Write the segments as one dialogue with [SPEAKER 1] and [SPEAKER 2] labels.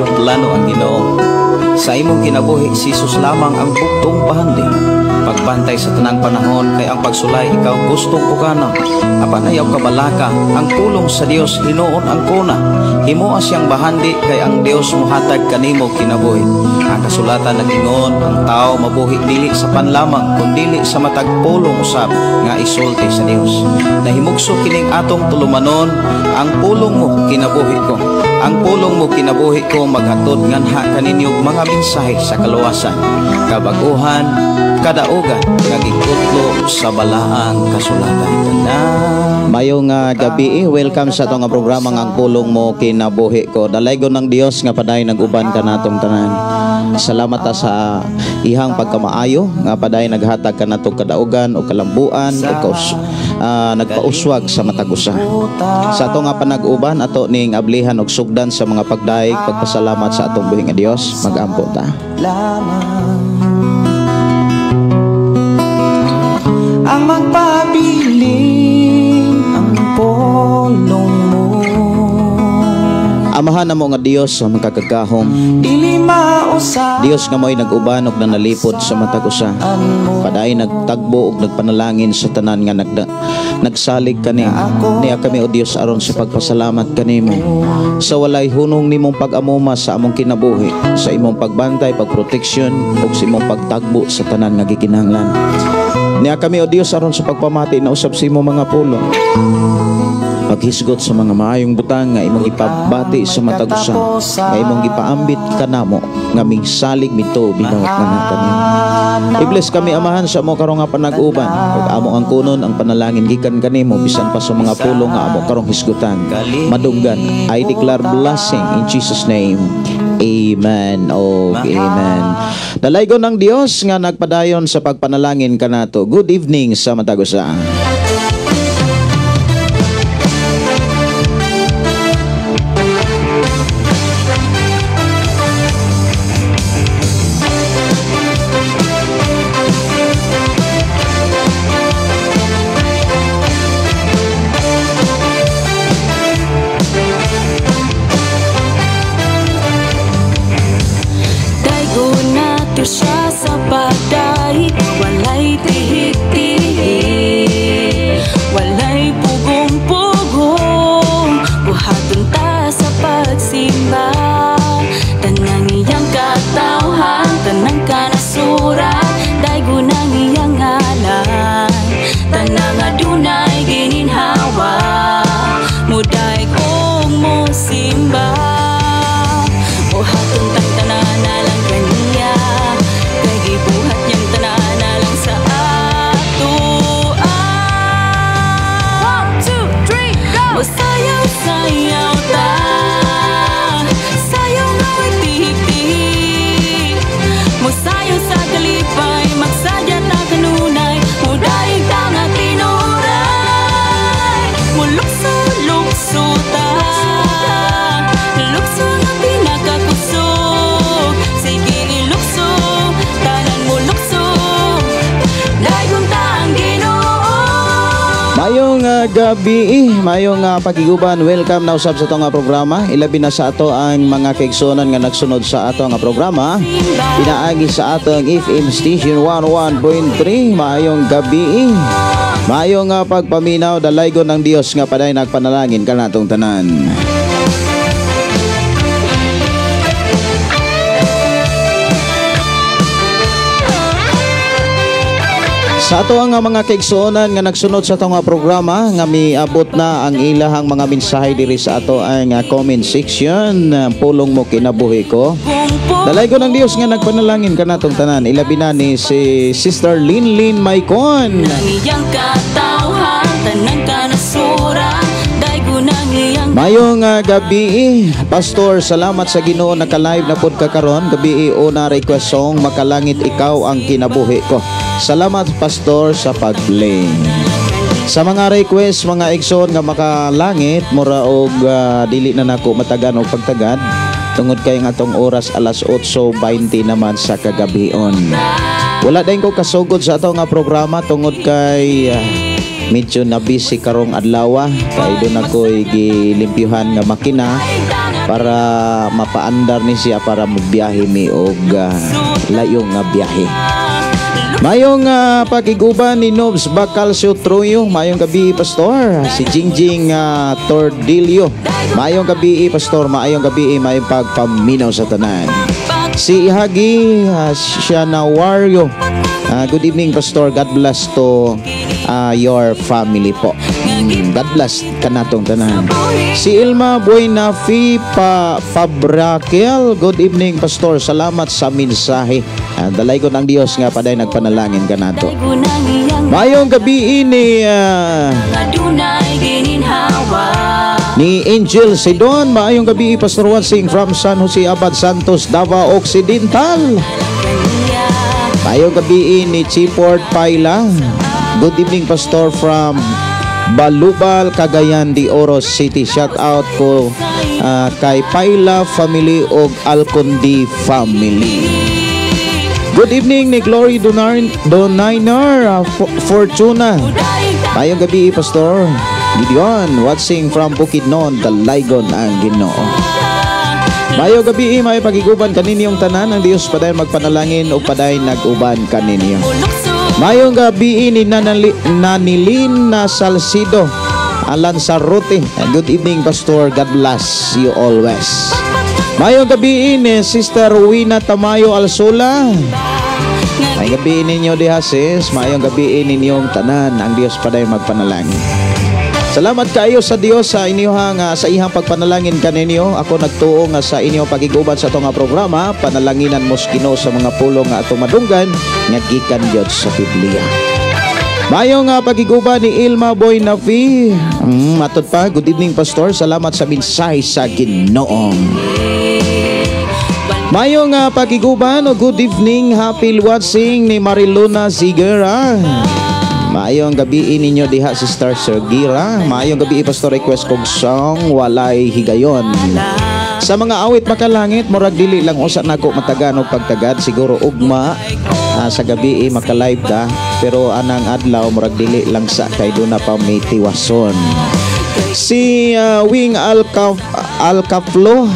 [SPEAKER 1] iyong plano ang Ginoo. Sa imong kinabuhi si Jesus lamang ang bugtong bahandi. Pagbantay sa tanang panahon kay ang pagsulay ikaw gustong pukanon. Apan ayaw kabalaka ang pulong sa Dios hinuon ang kuna. Himoa siyang bahandi kay ang Dios mohatag kanimo kinabuhi. Ang kasulatan nagingon ang tao mabuhi dili sa panlamang kundi sa matag pulong usab nga isulti sa Dios. Nahimugso kining atong tulumanon ang pulong mo kinabuhi ko. Ang pulong mo kinabuhi ko maghatod nganha kaninyong mga mensahe sa kaluwasan, kabaguhan, kadaugan, nagikutlo sa balaang kasulatan.
[SPEAKER 2] Mayong gabi, welcome sa itong programa ang pulong mo kinabuhi ko. Dalaygon ng Dios nga paday nag-uban ka natong tanan. Salamat sa ihang pagkamaayo nga paday naghatag ka natong kadaugan o kalambuan o nagpauswag sa matag usa. Sa ato nga panag-uban ato ning ablihan og sugdan sa mga pagdaig pagpasalamat sa atong buhing nga Dios. Mag-ampo ta.
[SPEAKER 1] Ang magpabiling ang pulong mo.
[SPEAKER 2] Amahan na mo nga Dios sa mga kakagahom. Dios nga mo'y nag-uban og nanalipod sa matag usa. Paday nagtagbo og nagpanalangin sa tanan nga nagsalig kani. Niya kami o Dios aron sa pagpasalamat kanimo. Sa walay hunong nimong pag-amuma sa among kinabuhi, sa imong pagbantay, pagproteksyon ug sa imong pagtagbo sa tanan nga gikinahanglan. Niya kami o Dios aron sa pagpamati na usab sa imong mga pulong. Paghisgot sa mga maayong butang nga imong ipagbati sa matag usa, nga imong ipaambit kanamo nga migsalig mito binawat nga natanim. I-bless kami amahan sa amo karong nga panag-uban ug amo ang kunon ang panalangin gikan kanimo bisan pa sa mga pulong nga amo karong hisgutan. Madunggan, I declare blessing in Jesus name. Amen. Amen. Dalaygon ng Dios nga nagpadayon sa pagpanalangin kanato. Good evening sa matag usa.
[SPEAKER 3] Siya sa paday, walay tihit-tihit, walay pugong-pugong, buhaton ta sa pagsimba. Tanang iyang katawhan, tanang kanasuran, daygo ng iyang ngalan, tanang adunay gininhawa, muday kong mo simba. Buhaton tang tanan na lang kaniya, buhat niyang tanana lang sa ato. 1, 2, 3, go! Masayaw-sayaw ta, sayaw nga'y tihik-tihik, masayaw sa kalipay, magsadya ta kanunay, mudaig ta nga tinuray, mulukso-lukso ta, lukso na pinakakusog, sige ilukso,
[SPEAKER 2] mayong gabi, mayong pagiguban. Welcome na usab sa itong programa. Ilabi na sa ato ang mga kaigsunan nga nagsunod sa ato nga programa. Pinaagi sa atong FM Station 101.3. Mayong gabi, mayong pagpaminaw. Dalaygon ng Dios nga paday nagpanalangin kanatong tanan. Sa ato ang mga kaigsuonan nga nagsunod sa itong programa nga miabot na ang ilahang mga mensahe diri sa ato ang comment section. Pulong mo kinabuhi ko. Dalaygon ng Dios nga nagpanalangin kanatong tanan. Ilabi na ni si Sister Linlin Maicon. Mayong gabi, Pastor, salamat sa Ginoo naka-live na pod ka karon. Gabi una request song Makalangit Ikaw ang Kinabuhi Ko. Salamat Pastor sa pag-play. Sa mga request, mga igsoon nga makalangit, mura og dili na nako matagan og pagtagad. Tungod kay nga atong oras alas 8:20 naman sa kagabion. Wala din ko kasugod sa ato nga programa tungod kay medyo na busy karong adlaw kay doon ako'y gilimpyuhan nga makina para mapaandar ni siya para magbiyahe mi og layong nga biyahe. Mayong pakiguban ni Nobs Bakal Troyo. Mayong gabi Pastor. Si Jingjing Tordilio. Mayong gabi Pastor. Mayong gabi mayong pagpaminaw sa tanan. Si Ihagi Shana Wario. Good evening Pastor. God bless to your family po. God bless kanatong tanan. Si Ilma Buenafi Fabrakel. Good evening Pastor. Salamat sa mensahe. Dalay ko ng Dios nga paday nagpanalangin kanato. Mayong gabi ini ni Angel Sidon. Mayong gabi Pastor Wansing from San Jose Abad Santos, Davao Occidental. Mayong gabi ni Chiport Paila. Good evening Pastor from Balubal, Cagayan de Oro City. Shout out ko kay Paila family og Alcondi family. Good evening ni Glory Doniner Fortuna. Mayong gabi Pastor Gideon watching from Bukidnon, Dalaygon ang Ginoo. Mayong gabi may pagiguban kaninyong tanan ang Dios paday magpanalangin o paday naguban kaninyo. Mayong gabi ni Nanilin na Salcido Lanzarote. Good evening Pastor, God bless you always. Mayong gabi ni Sister Wina Tamayo Alsola. Mayong gabi ninyo diha sis. Mayong gabi ninyong tanan ang Dios paday magpanalangin. Salamat kayo sa Dios sa inyong sa ihang pagpanalangin kaninyo. Ako nagtuo nga sa inyong pagiguban sa itong programa. Panalanginan mo Ginoo sa mga pulong nga atong madunggan nga gikan gyud sa Biblia. Mayong pagiguban ni Ilma Boynavi. Matod pa, good evening Pastor. Salamat sa mensahe sa Ginoo. Mayong pagiguban o good evening, happy watching ni Mariluna Zigera. Maayong gabi ninyo diha Sister Sergira. Maayong gabi Pastor request kong song Walay Higayon. Sa mga awit makalangit murag dili lang usa nako matagan og pagtagad siguro ugma sa gabi maka-live ka pero anang adlaw murag dili lang sa kay do na pa may tiwason. Si Wing Alcaflo,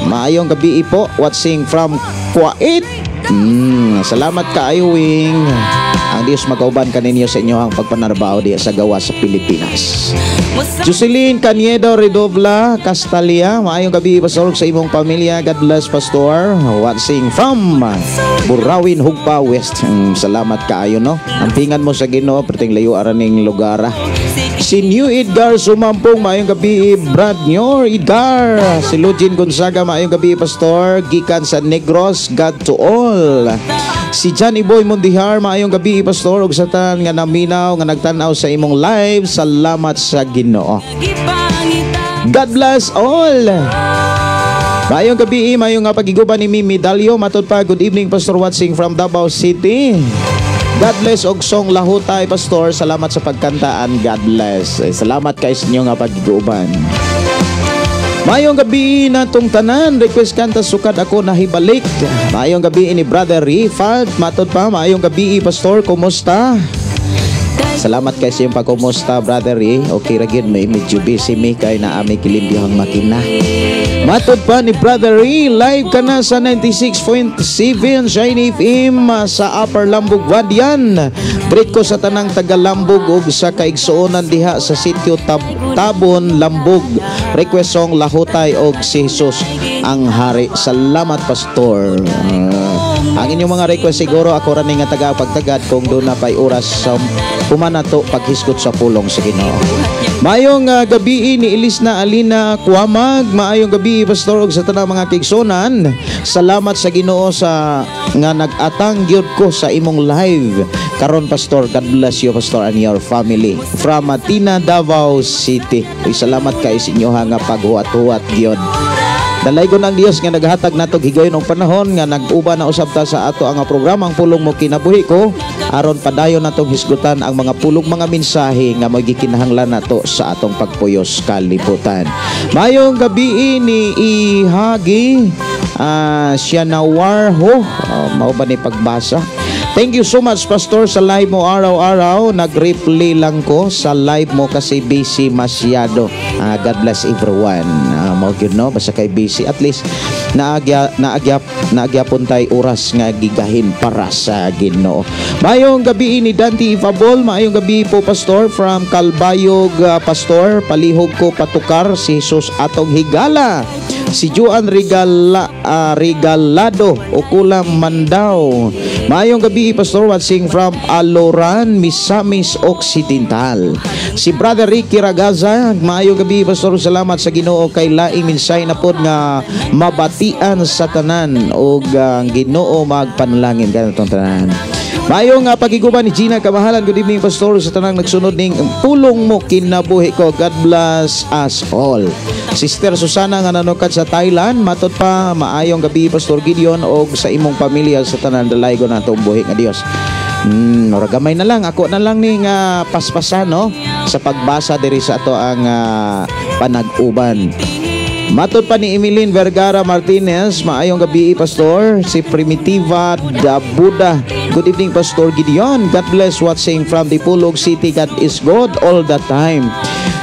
[SPEAKER 2] maayong gabi po watching from Kuwait. Salamat kaayo Wing. Ang Dios magauban kaninyo sa inyo ang pagpanarbaho diya sa gawa sa Pilipinas. Jocelyn Caniedo Redobla Castalia, maayong gabi Pastor sa imong pamilya. God bless Pastor. Watching from Burawin Hugpa West. Salamat kaayo no. Ampingan mo sa Ginoo perting layo araning lugar. Si New Edgar Sumampong, maayong gabi Brad Nyor Edgar. Si Lugin Gonzaga, maayong gabi Pastor gikan sa Negros. God to all. Si Johnny Boy Mundihar, maayong gabi Pastor ug sa tanan nga naminaw nga nagtan-aw sa imong live. Salamat sa Ginoo. God bless all. Maayong gabi, maayong pagiguban ni Mimi Dalio. Matod pa, good evening Pastor watching from Davao City. God bless og song Lahutay Pastor. Salamat sa pagkantaan. God bless. Salamat kay sa inyo nga pagiguban. Mayong gabi na tong tanan, request kanta sukad ako nahibalik. Mayong gabi ni Brother Rifat. Matod pa, mayong gabi Pastor, kumusta? Salamat kay sa iyong pagkumusta Brother Okay ra gyud may medyo busy mi kay naa mi kilimbihang makina. Matod pa ni Brother live ka na sa 96.7 Shiny FM sa Upper Lambog Wadian. Greet ko sa tanang taga Lambog ug sa kaigsuonan diha sa sitio Tabon Lambog. Request song Lahutay og si Jesus ang Hari. Salamat Pastor. Ang inyong mga request siguro ako ra ni nga taga pagtagad kung doon na pay oras sa pumanato paghiskot sa pulong sa Ginoo. Mayong gabi ni Elisna Alina Kuamag. Maayong gabi Pastor og sa tanang mga kigsonan. Salamat sa Ginoo sa nga nag-atang gyud ko sa imong live karon Pastor. God bless you Pastor and your family from Matina, Davao City. Salamat kay sa inyo nga paghuwat-huwat gyud. Dalaygon ang Dios nga naghatag natog higayon og panahon nga nag-uba na usab ta sa ato ang programang Pulong Mo Kinabuhi Ko aron padayon natong hisgutan ang mga pulong mga mensahe nga magikinahanglan nato sa atong pagpuyos kalibutan. Mayong gabi ni Ihagi siya na warho mao ba ni pagbasa. Thank you so much, Pastor, sa live mo araw-araw. Nag-replay lang ko sa live mo kasi busy masyado. God bless everyone. Mao gyud no, basta kay busy. At least naagyapon tay oras nga gigahin para sa Ginoo. Mayong gabi ni Dante Ifabol. Mayong gabi po, Pastor, from Calbayog, Pastor. Palihog ko patukar si Jesus atong higala. Si Juan Regalado Ukulam Mandaw. Mayong gabi, Pastor, watching from Aloran, Misamis Occidental. Si Brother Ricky Ragaza. Mayong gabi, Pastor, salamat sa Ginoo kay laing minsay na pod nga mabatian sa tanan og Ginoo magpanalangin kanatong tanan. Mayong pagiguban ni Gina Kamahalan. Good evening, Pastor, sa tanang nagsunod ning pulong mo kinabuhi ko. God bless us all. Sister Susana nga nanukad sa Thailand. Matod pa, maayong gabi, Pastor Gideon, o sa imong pamilya sa tanan dalaygo na itong buhi nga Dios. Gamay na lang, ako na lang ning paspasan, no, sa pagbasa diri sa ato ang panag-uban. Matod pa ni Emeline Vergara Martinez. Maayong gabi, Pastor. Si Primitiva Dabuda. Good evening, Pastor Gideon. God bless, watching from the Pulog City. God is good all the time.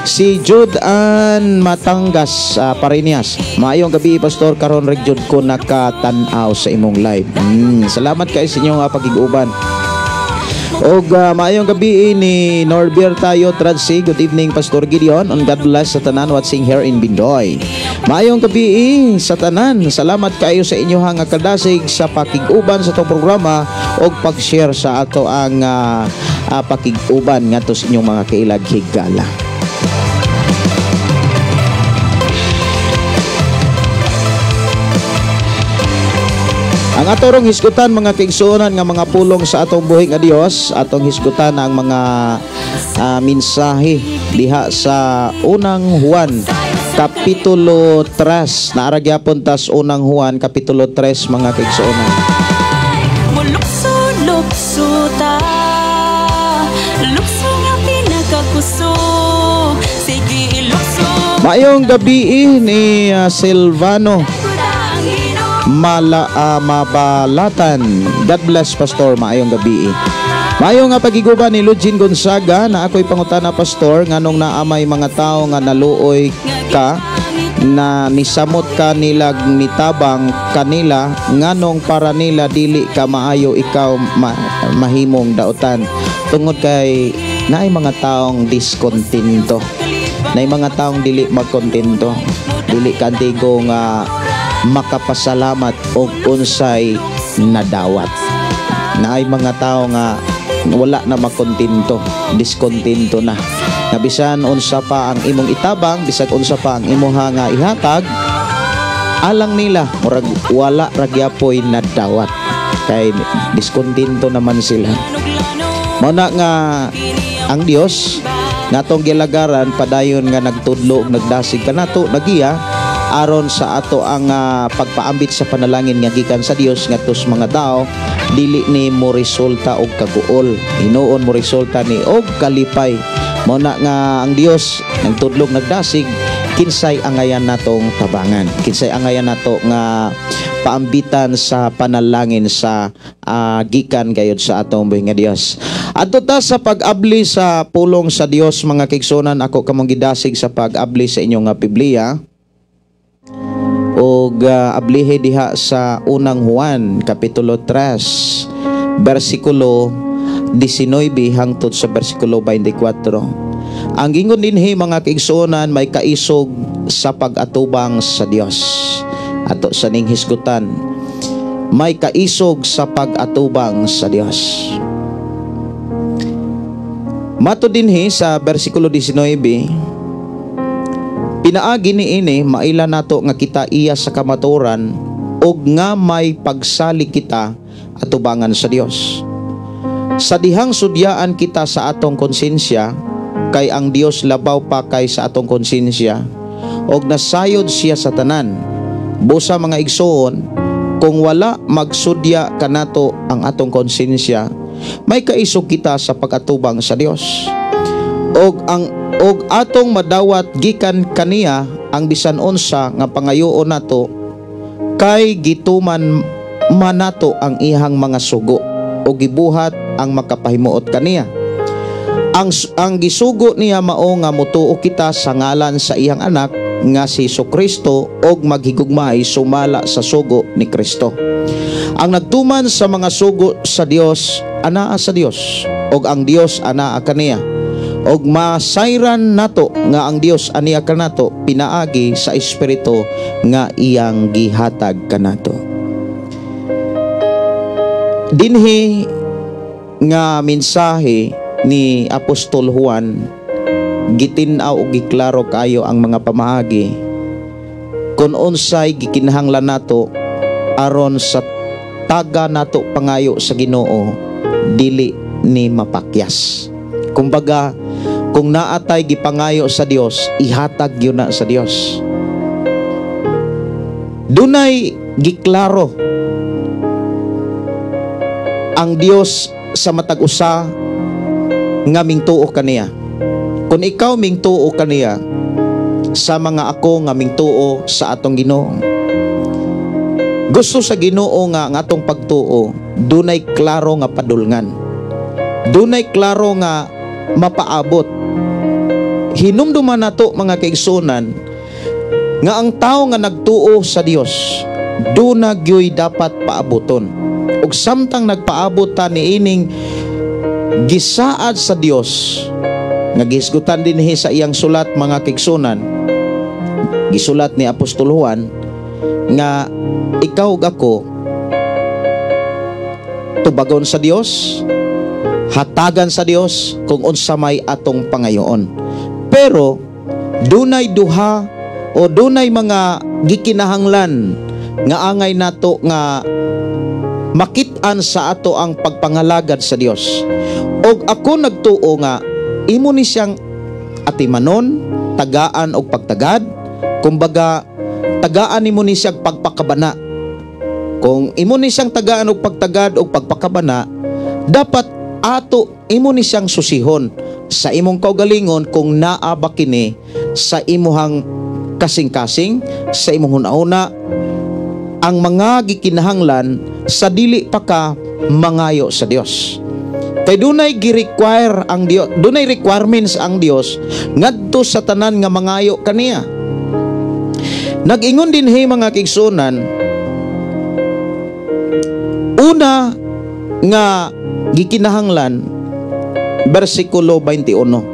[SPEAKER 2] Si Jude Ann Matangas Parinias. Maayong gabi, Pastor. Karon regjud ko nakatanaw sa imong live. Salamat kayo sa inyong pag-iguban. Og maayong gabi ni Norbert tayo Transi. Good evening, Pastor Gideon, and God bless sa tanan watching here in Bindoy. Maayong gabi sa tanan. Salamat kayo sa inyong kadasig sa pakiguban sa itong programa og pag-share sa ato ang pakiguban ngadto sa inyong mga kailag higala. Ang atorong hisgutan, mga kaigsuonan nga mga pulong sa atong buhi nga Dios, atong hisgutan ang mga mensahe diha sa unang Juan kapitulo 3. Naaragyapon tas unang Juan kapitulo 3, mga kaigsuonan.
[SPEAKER 3] Mulukso-lukso ta, lukso nga pinakakuso, sige ilukso.
[SPEAKER 2] Mayong gabi ni Silvano Mabalatan. God bless, Pastor. Maayong gabi. Maayong pagiguban ni Lugin Gonzaga na ako'y pangutana, Pastor, nganong naamay mga tao nga naluoy ka na nisamot ka nilag nitabang kanila, nganong para nila dili ka maayo ikaw mahimong dautan. Tungod kay naay mga taong diskontento, naay mga taong dili magkontento, dili kantigo nga makapasalamat og unsay nadawat. Naay mga tao nga wala na makontento, diskontento na. Nabisan unsa pa ang imong itabang, bisag unsa pa ang imuha nga ihatag, alang nila murag wala ra gyapon nadawat. Kay diskontento naman sila. Mao na nga ang Dios natong gilagaran padayon nga nagtudlo ug nagdasig kanato nagiya aron sa ato ang pagpaambit sa panalangin nga gikan sa Dios ngadto sa mga tao, dili ni mo resulta og kaguol, hinuon mo resulta ni og kalipay. Mao na nga ang Dios nagtudlog nagdasig kinsay angayan natong tabangan, kinsay angayan nato nga paambitan sa panalangin sa gikan gayud sa atong buhi nga Dios. Adto ta sa pag-abli sa pulong sa Dios, mga kaigsuonan, ako kamong gidasig sa pag-abli sa inyong Biblia og ablihe diha sa unang Juan kapitulo 3 bersikulo 19 hangtod sa bersikulo 24. Ang gingon dinhi, mga kaigsuonan, may kaisog sa pag-atubang sa Dios. Ato sa ning hisgutan, may kaisog sa pag-atubang sa Dios. Mato dinhi sa bersikulo 19, pinaagi niini maila nato nga kita iya sa kamaturan og nga may pagsali kita atubangan sa Dios. Sa dihang sudyaan kita sa atong konsensya, kay ang Dios labaw pa kay sa atong konsensya, og nasayod siya sa tanan. Busa, mga igsoon, kung wala magsudya kanato ang atong konsensya, may kaisog kita sa pag-atubang sa Dios. Og atong madawat gikan kaniya ang bisan unsa nga pangayoon nato, kay gituman manato ang ihang mga sugo o gibuhat ang makapahimuot kaniya. Ang gisugo niya mao nga motuo kita sa ngalan sa iyang anak nga si Jesucristo og maghigugmay sumala sa sugo ni Kristo. Ang nagtuman sa mga sugo sa Dios anaa sa Dios, og ang Dios anaa kaniya. Og masayran nato nga ang Dios aniya kanato pinaagi sa espiritu nga iyang gihatag kanato. Dinhi nga mensahe ni Apostol Juan gitin-aw og giklaro kayo ang mga pamaagi kun unsay gikinahanglan nato aron sa taga nato pangayo sa Ginoo dili ni mapakyas. Kumbaga, kung naatay gipangayo sa Dios, ihatag yun na sa Dios. Dunay giklaro ang Dios sa matag usa nga mingtuo kaniya. Kung ikaw mingtuo kaniya sa mga ako nga mingtuo sa atong Ginoo, gusto sa Ginoo nga ang atong pagtuo dunay klaro nga padulngan, dunay klaro nga mapaabot. Hinumduman nato mga kaigsunan nga ang tao nga nagtuo sa Dios duna gyoy dapat paaboton, ug samtang nagpaabot ta niining gisaad sa Dios nga gisgutan dinhi sa iyang sulat mga kaigsunan, gisulat ni Apostol Juan nga ikaw ug ako tubagon sa Dios, hatagan sa Dios kung unsa may atong pangayoon. Pero dunay duha o dunay mga gikinahanglan nga angay nato nga makit-an sa ato ang pagpangalagad sa Dios. Og ako nagtuo nga imo ni siyang atimanon, tagaan og pagtagad. Kumbaga tagaan nimo ni siyang pagpakabana. Kung imo ni siyang tagaan og pagtagad og pagpakabana, dapat ato imo ni siyang susihon sa imong kaugalingon kung naa ba kini sa imuhang kasing-kasing, sa imong hunahuna ang mga gikinahanglan sa dili pa ka mangayo sa Dios. Kay dunay gi-require ang Dios, dunay requirements ang Dios ngadto sa tanan nga mangayo kaniya. Nag-ingon din mga kaigsunan, una nga gikinahanglan bersikulo 21.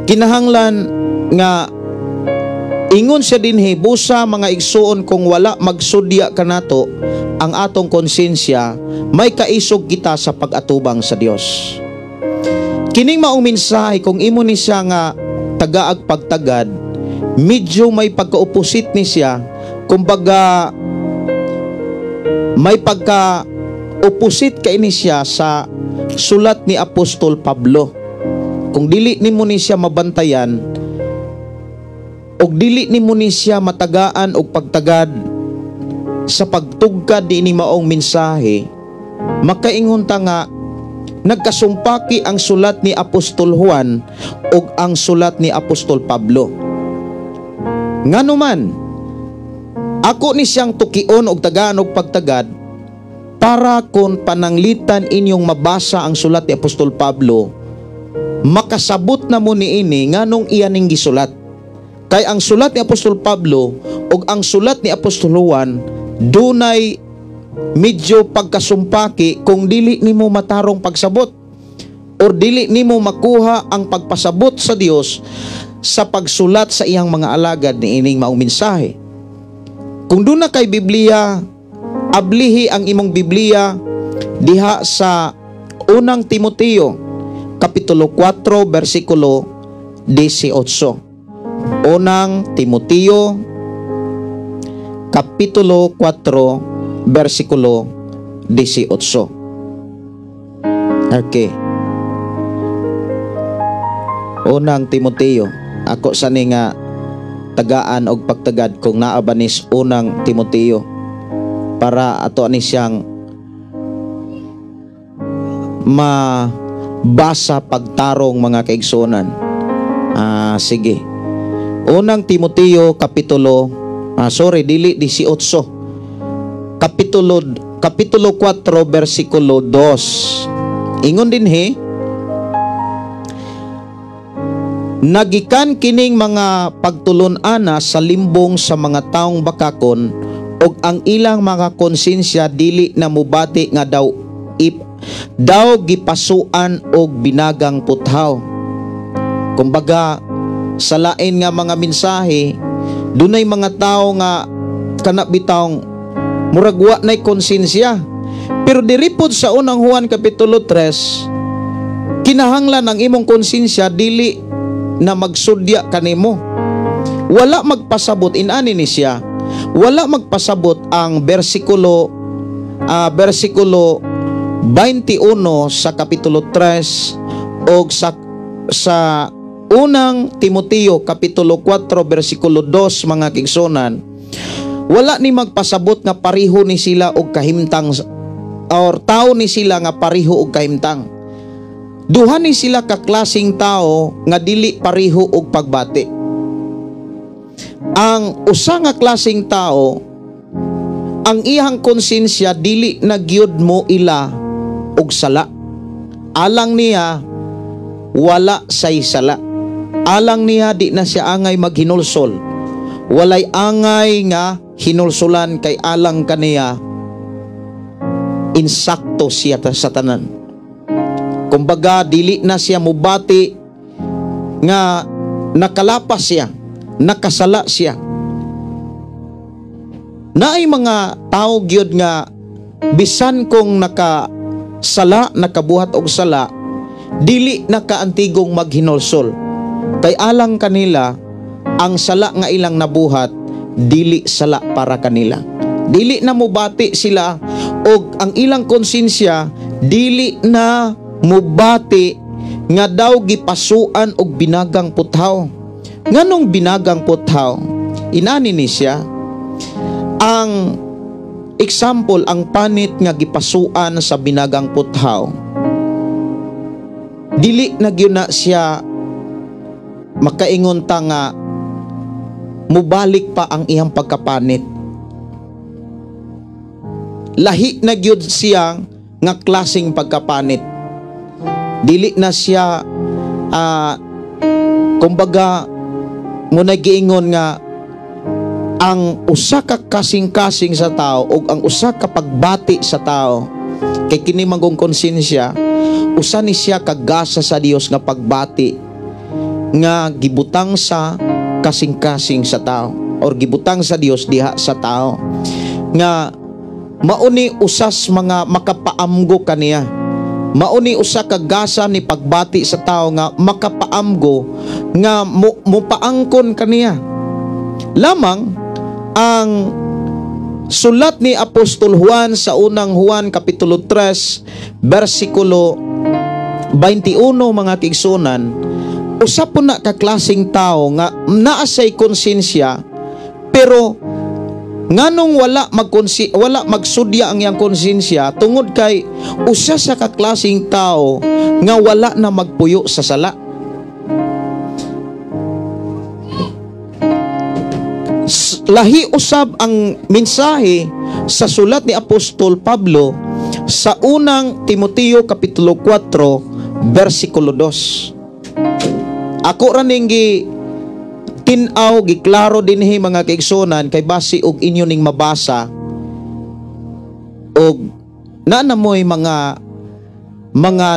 [SPEAKER 2] Kinahanglan nga ingon siya dinhi busa mga igsuon kung wala magsudya kanato ang atong konsensya, may kaisog kita sa pag-atubang sa Dios. Kining maong mensahe kung imo ni siya nga tagaag pagtagad, medyo may pagka-opposite ni siya, kumbaga may pagka-opposite kaini siya sa sulat ni Apostol Pablo. Kung dili nimo ni siya mabantayan og dili nimo ni siya matagaan og pagtagad sa pagtugkad dinhi maong mensahe, makaingon ta nga nagkasumpaki ang sulat ni Apostol Juan ug ang sulat ni Apostol Pablo. Nganuman, ako ni siyang tukion og tagaan og pagtagad para kung pananglitan inyong mabasa ang sulat ni Apostol Pablo, makasabot na mo niini nganong iyaning gisulat. Kay ang sulat ni Apostol Pablo ug ang sulat ni Apostol Juan dunay medyo pagkasumpaki kung dili nimo matarong pagsabot or dili nimo makuha ang pagpasabot sa Dios sa pagsulat sa iyang mga alagad ni ining maong mensahe. Kung duna kay Biblia, ablihi ang imong Biblia diha sa unang Timoteo kapitulo 4 bersikulo 18. Unang Timoteo kapitulo 4 bersikulo 18. Okay. Unang Timoteo, ako sani nga tagaan og pagtagad kung naa ba nis unang Timoteo para ato ani siyang mabasa pagtarong mga kaigsunan. Sige. Unang Timoteo kapitulo dili 18. Kapitulo Kapitulo 4, versikulo 2. Ingon din nagikan kining mga pagtulon-ana sa limbong sa mga taong bakakon, og ang ilang mga konsensya dili na mubati nga daw gipasuan og binagang puthaw. Kumbaga, sa lain nga mga mensahe, dunay mga tao nga kanabitawng murag wa nay konsensya. Pero diripod sa unang Juan kapitulo 3, kinahanglan ang imong konsensya dili na magsudya kanimo. Wala magpasabot, inani ni siya, wala magpasabot ang versikulo 21 sa kapitulo 3 o sa unang Timoteo kapitulo 4 versikulo 2, mga kigsunan. Wala ni magpasabot nga pariho ni sila og kahimtang, or tao ni sila nga pariho og kahimtang. Duha ni sila ka klaseng tao nga dili pariho og pagbati. Ang usa nga klaseng tao, ang iyang konsensya dili na gyud mo ila og sala. Alang niya wala say sala. Alang niya di na siya angay maghinulsol. Walay angay nga hinulsulan kay alang kaniya insakto siya sa tanan. Kumbaga, dili na siya mubati nga nakalapas siya, nakasala siya. Naay mga tao gyud nga bisan kung nakasala, nakabuhat og sala, dili nakaantigong maghinulsol. Kay alang kanila, ang sala nga ilang nabuhat, dili sala para kanila. Dili na mubati sila og ang ilang konsensya dili na mubati nga daw gipasuan og binagang puthaw. Nganong binagang puthaw? Inani ni siya, ang example, ang panit nga gipasuan sa binagang puthaw, dili na gyud na siya makaingon ta nga mubalik pa ang iyang pagkapanit. Lahi na gyud siya nga klaseng pagkapanit. Dili na siya kumbaga muna giingon nga ang usa ka kasing-kasing sa tao o ang usa ka pagbati sa tao kay kini magong konsensya, usa ni siya kagasa sa Dios nga pagbati nga gibutang sa kasing-kasing sa tao or gibutang sa Dios diha sa tao nga mauni usas mga makapaamgo kaniya. Mauni usa ka gasa ni pagbati sa tao nga makapaamgo nga mupaangkon kaniya. Lamang ang sulat ni Apostol Juan sa unang Juan kapitulo 3 versikulo 21, mga kigsunan, usa po na ka klaseng tao nga naasay konsensya pero nganong wala magsudya ang iyang konsensya tungod kay usa sa kaklaseng tao nga wala na magpuyo sa sala. Lahi usab ang mensahe sa sulat ni Apostol Pablo sa unang Timoteo kapitulo 4 versikulo 2. Ako raning tinaw, giklaro dinhi mga kaigsonan kay base og inyo ning mabasa og naanamoy mga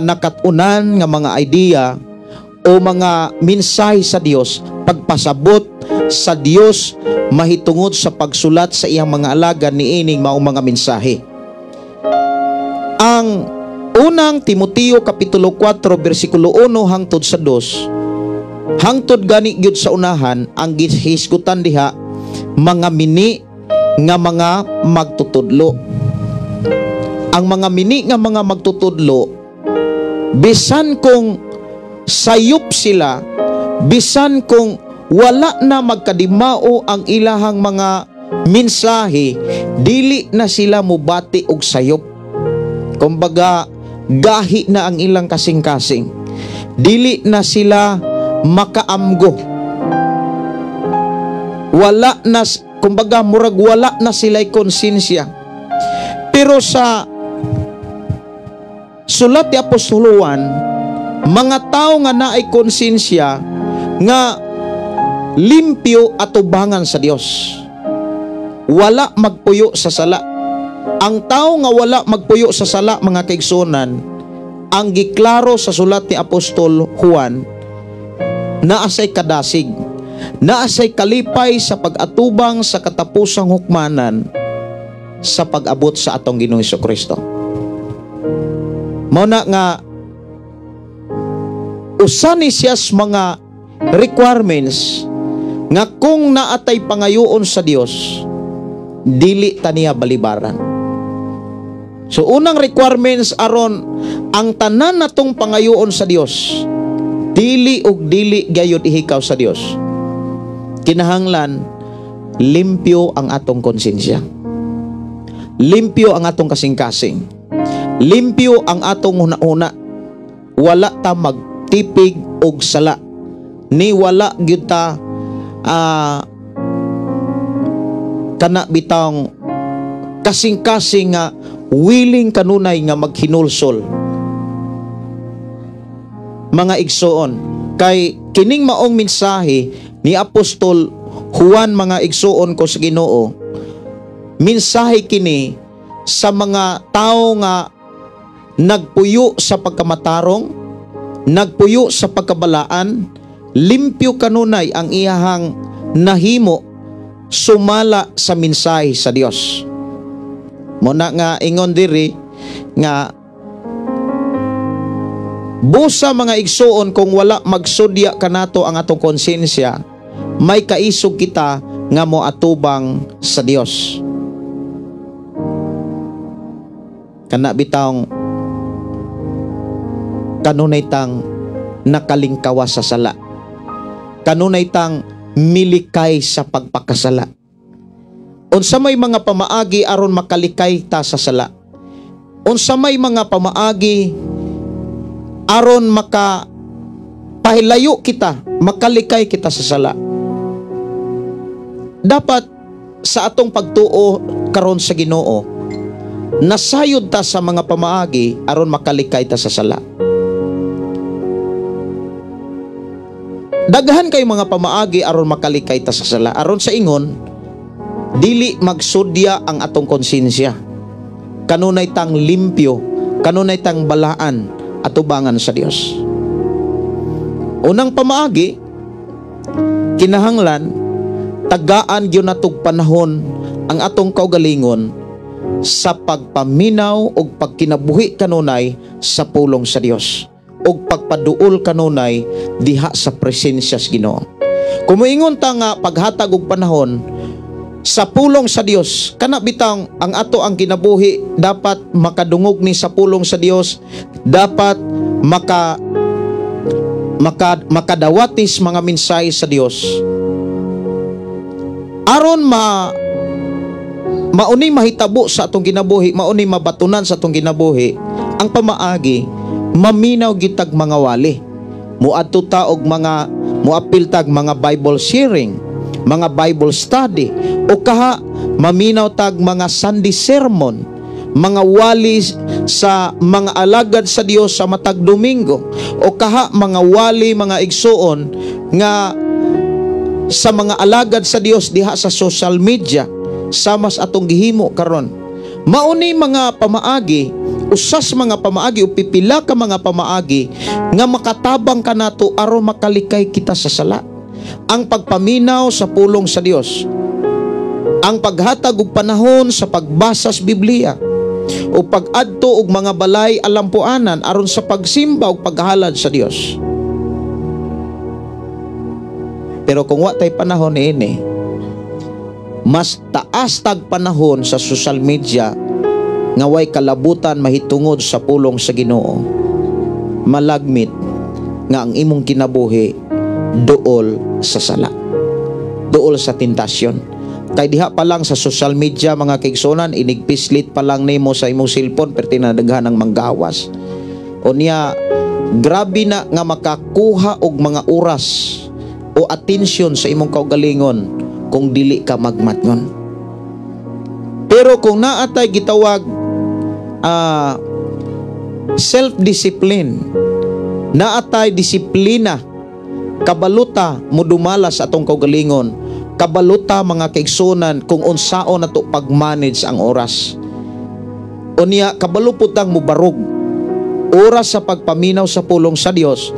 [SPEAKER 2] nakatunan nga mga idea o mga mensahe sa Dios, pagpasabot sa Dios mahitungod sa pagsulat sa iyang mga alagad niining maong mga mensahe. Ang unang Timoteo kapitulo 4 versikulo 1 hangtod sa 2, hangtod gani gyud sa unahan ang gihisgutan diha mga mini nga mga magtutudlo. Ang mga mini nga mga magtutudlo, bisan kung sayop sila, bisan kung wala na magkadimao ang ilahang mga mensahe, dili na sila mubati og sayop. Kumbaga, gahi na ang ilang kasing-kasing. Dili na sila makaamgo. Wala na, kumbaga murag wala na sila'y konsensya. Pero sa sulat ni Apostol Juan, mga tao nga naay konsensya nga limpyo at ubangan sa Dios, wala magpuyo sa sala. Ang tao nga wala magpuyo sa sala, mga kaigsunan, ang giklaro sa sulat ni Apostol Juan, naasay kadasig, naasay kalipay sa pag-atubang sa katapusang hukmanan sa pag-abot sa atong Ginoong Hesukristo. Mao na nga usa ni siyas mga requirements nga kung naatay pangayoon sa Dios, dili taniya balibaran. So unang requirements aron ang tanan natong pangayoon sa Dios, dili ug dili gayud ihikaw sa Dios, kinahanglan limpyo ang atong konsensya, limpyo ang atong kasing-kasing, limpyo ang atong una-una, wala ta magtipig og sala, ni wala gyud ta kana bitang kasing-kasing nga willing kanunay nga maghinulsol. Mga igsoon, kay kining maong mensahe ni Apostol Juan, mga igsoon ko sa Ginoo, mensahe kini sa mga tao nga nagpuyo sa pagkamatarong, nagpuyo sa pagkabalaan, limpyo kanunay ang iyahang nahimo sumala sa mensahe sa Dios. Muna nga ingon diri nga busa, mga igsuon, kung wala magsudya kanato ang atong konsensya, may kaisog kita nga moatubang sa Dios. Kana bitawng kanunay tang nakalingkawa sa sala, kanunay tang milikay sa pagpakasala. Unsa may mga pamaagi aron makalikay ta sa sala, unsa may mga pamaagi aron makapahilayo kita, makalikay kita sa sala. Dapat sa atong pagtuo karon sa Ginoo, nasayod ta sa mga pamaagi aron makalikay ta sa sala. Daghan kay mga pamaagi aron makalikay ta sa sala, aron sa ingon dili magsudya ang atong konsensya, kanunay tang limpyo, kanunay tang balaan at ubangan sa Dios. Unang pamaagi, kinahanglan tagaan gyud natog panahon ang atong kaugalingon sa pagpaminaw o pagkinabuhi kanunay sa pulong sa Dios, o pagpaduol kanunay diha sa presensya sa Ginoo. Kung moingon ta nga paghatag og panahon sa pulong sa Dios, kana bitang ang ato ang kinabuhi dapat makadungog ni sa pulong sa Dios, dapat makadawatis mga mensahe sa Dios aron mauni mahitabo sa atong kinabuhi, mauni mabatunan sa atong kinabuhi. Ang pamaagi, maminaw gitag mga wali, muadto ta og mga muapil tag mga Bible sharing, mga Bible study, o kaha maminaw tag mga Sunday sermon, mga wali sa mga alagad sa Dios sa matag Domingo, o kaha mga wali, mga igsuon nga sa mga alagad sa Dios diha sa social media, samas atong gihimo karon. Mauni mga pamaagi, usas mga pamaagi o pipila ka mga pamaagi nga makatabang kanato aron makalikay kita sa sala. Ang pagpaminaw sa pulong sa Dios, ang paghatag og panahon sa pagbasa sa Biblia, o pag-adto og mga balay alampuanan aron sa pagsimba ug paghalad sa Dios. Pero kung wa tay panahon ini, mas taas tag panahon sa social media nga way kalabutan mahitungod sa pulong sa Ginoo, malagmit nga ang imong kinabuhi duol sa sala, duol sa tentasyon. Kay diha pa lang sa social media, mga kaigsunan, inigpislit pa lang nimo sa imong cellphone perti na daghan ang manggawas. O niya, grabe na nga makakuha og mga oras o atensyon sa imong kaugalingon kung dili ka magmatngon. Pero kung naatay gitawag self-discipline, naatay disiplina, kabaluta mo dumala sa atong kaugalingon, kabaluta mga kaigsunan kung unsaon nato pag-manage ang oras. Unya kabaluputang mo barog oras sa pagpaminaw sa pulong sa Dios,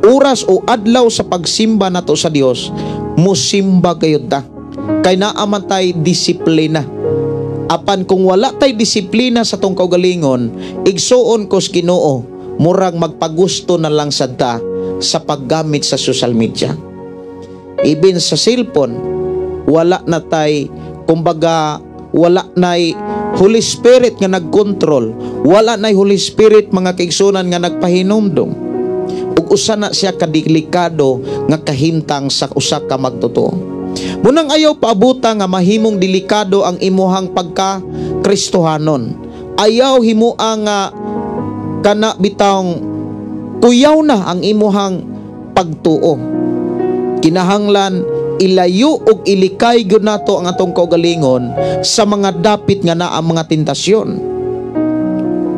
[SPEAKER 2] oras o adlaw sa pagsimba nato sa Dios, musimba gayud ta kay naaman tay disiplina. Apan kung wala tay disiplina sa tong kaugalingon, igsuon ko sa Ginoo, murag magpagusto na lang sad ta sa paggamit sa social media. Even sa cellphone, wala na tay, kumbaga wala nay Holy Spirit nga nagkontrol, wala nay Holy Spirit mga kaigsunan nga nagpahinumdom, ug usa na siya kadelikado nga kahimtang sa usa ka magtotoo. Munang ayaw paabuta nga mahimong delikado ang imuhang pagka-Kristohanon. Ayaw himuang kana bitawng kuyaw na ang imuhang pagtuo. Kinahanglan ilayo ug ilikay gyud nato ang atong kaugalingon sa mga dapit nga naa mga tentasyon.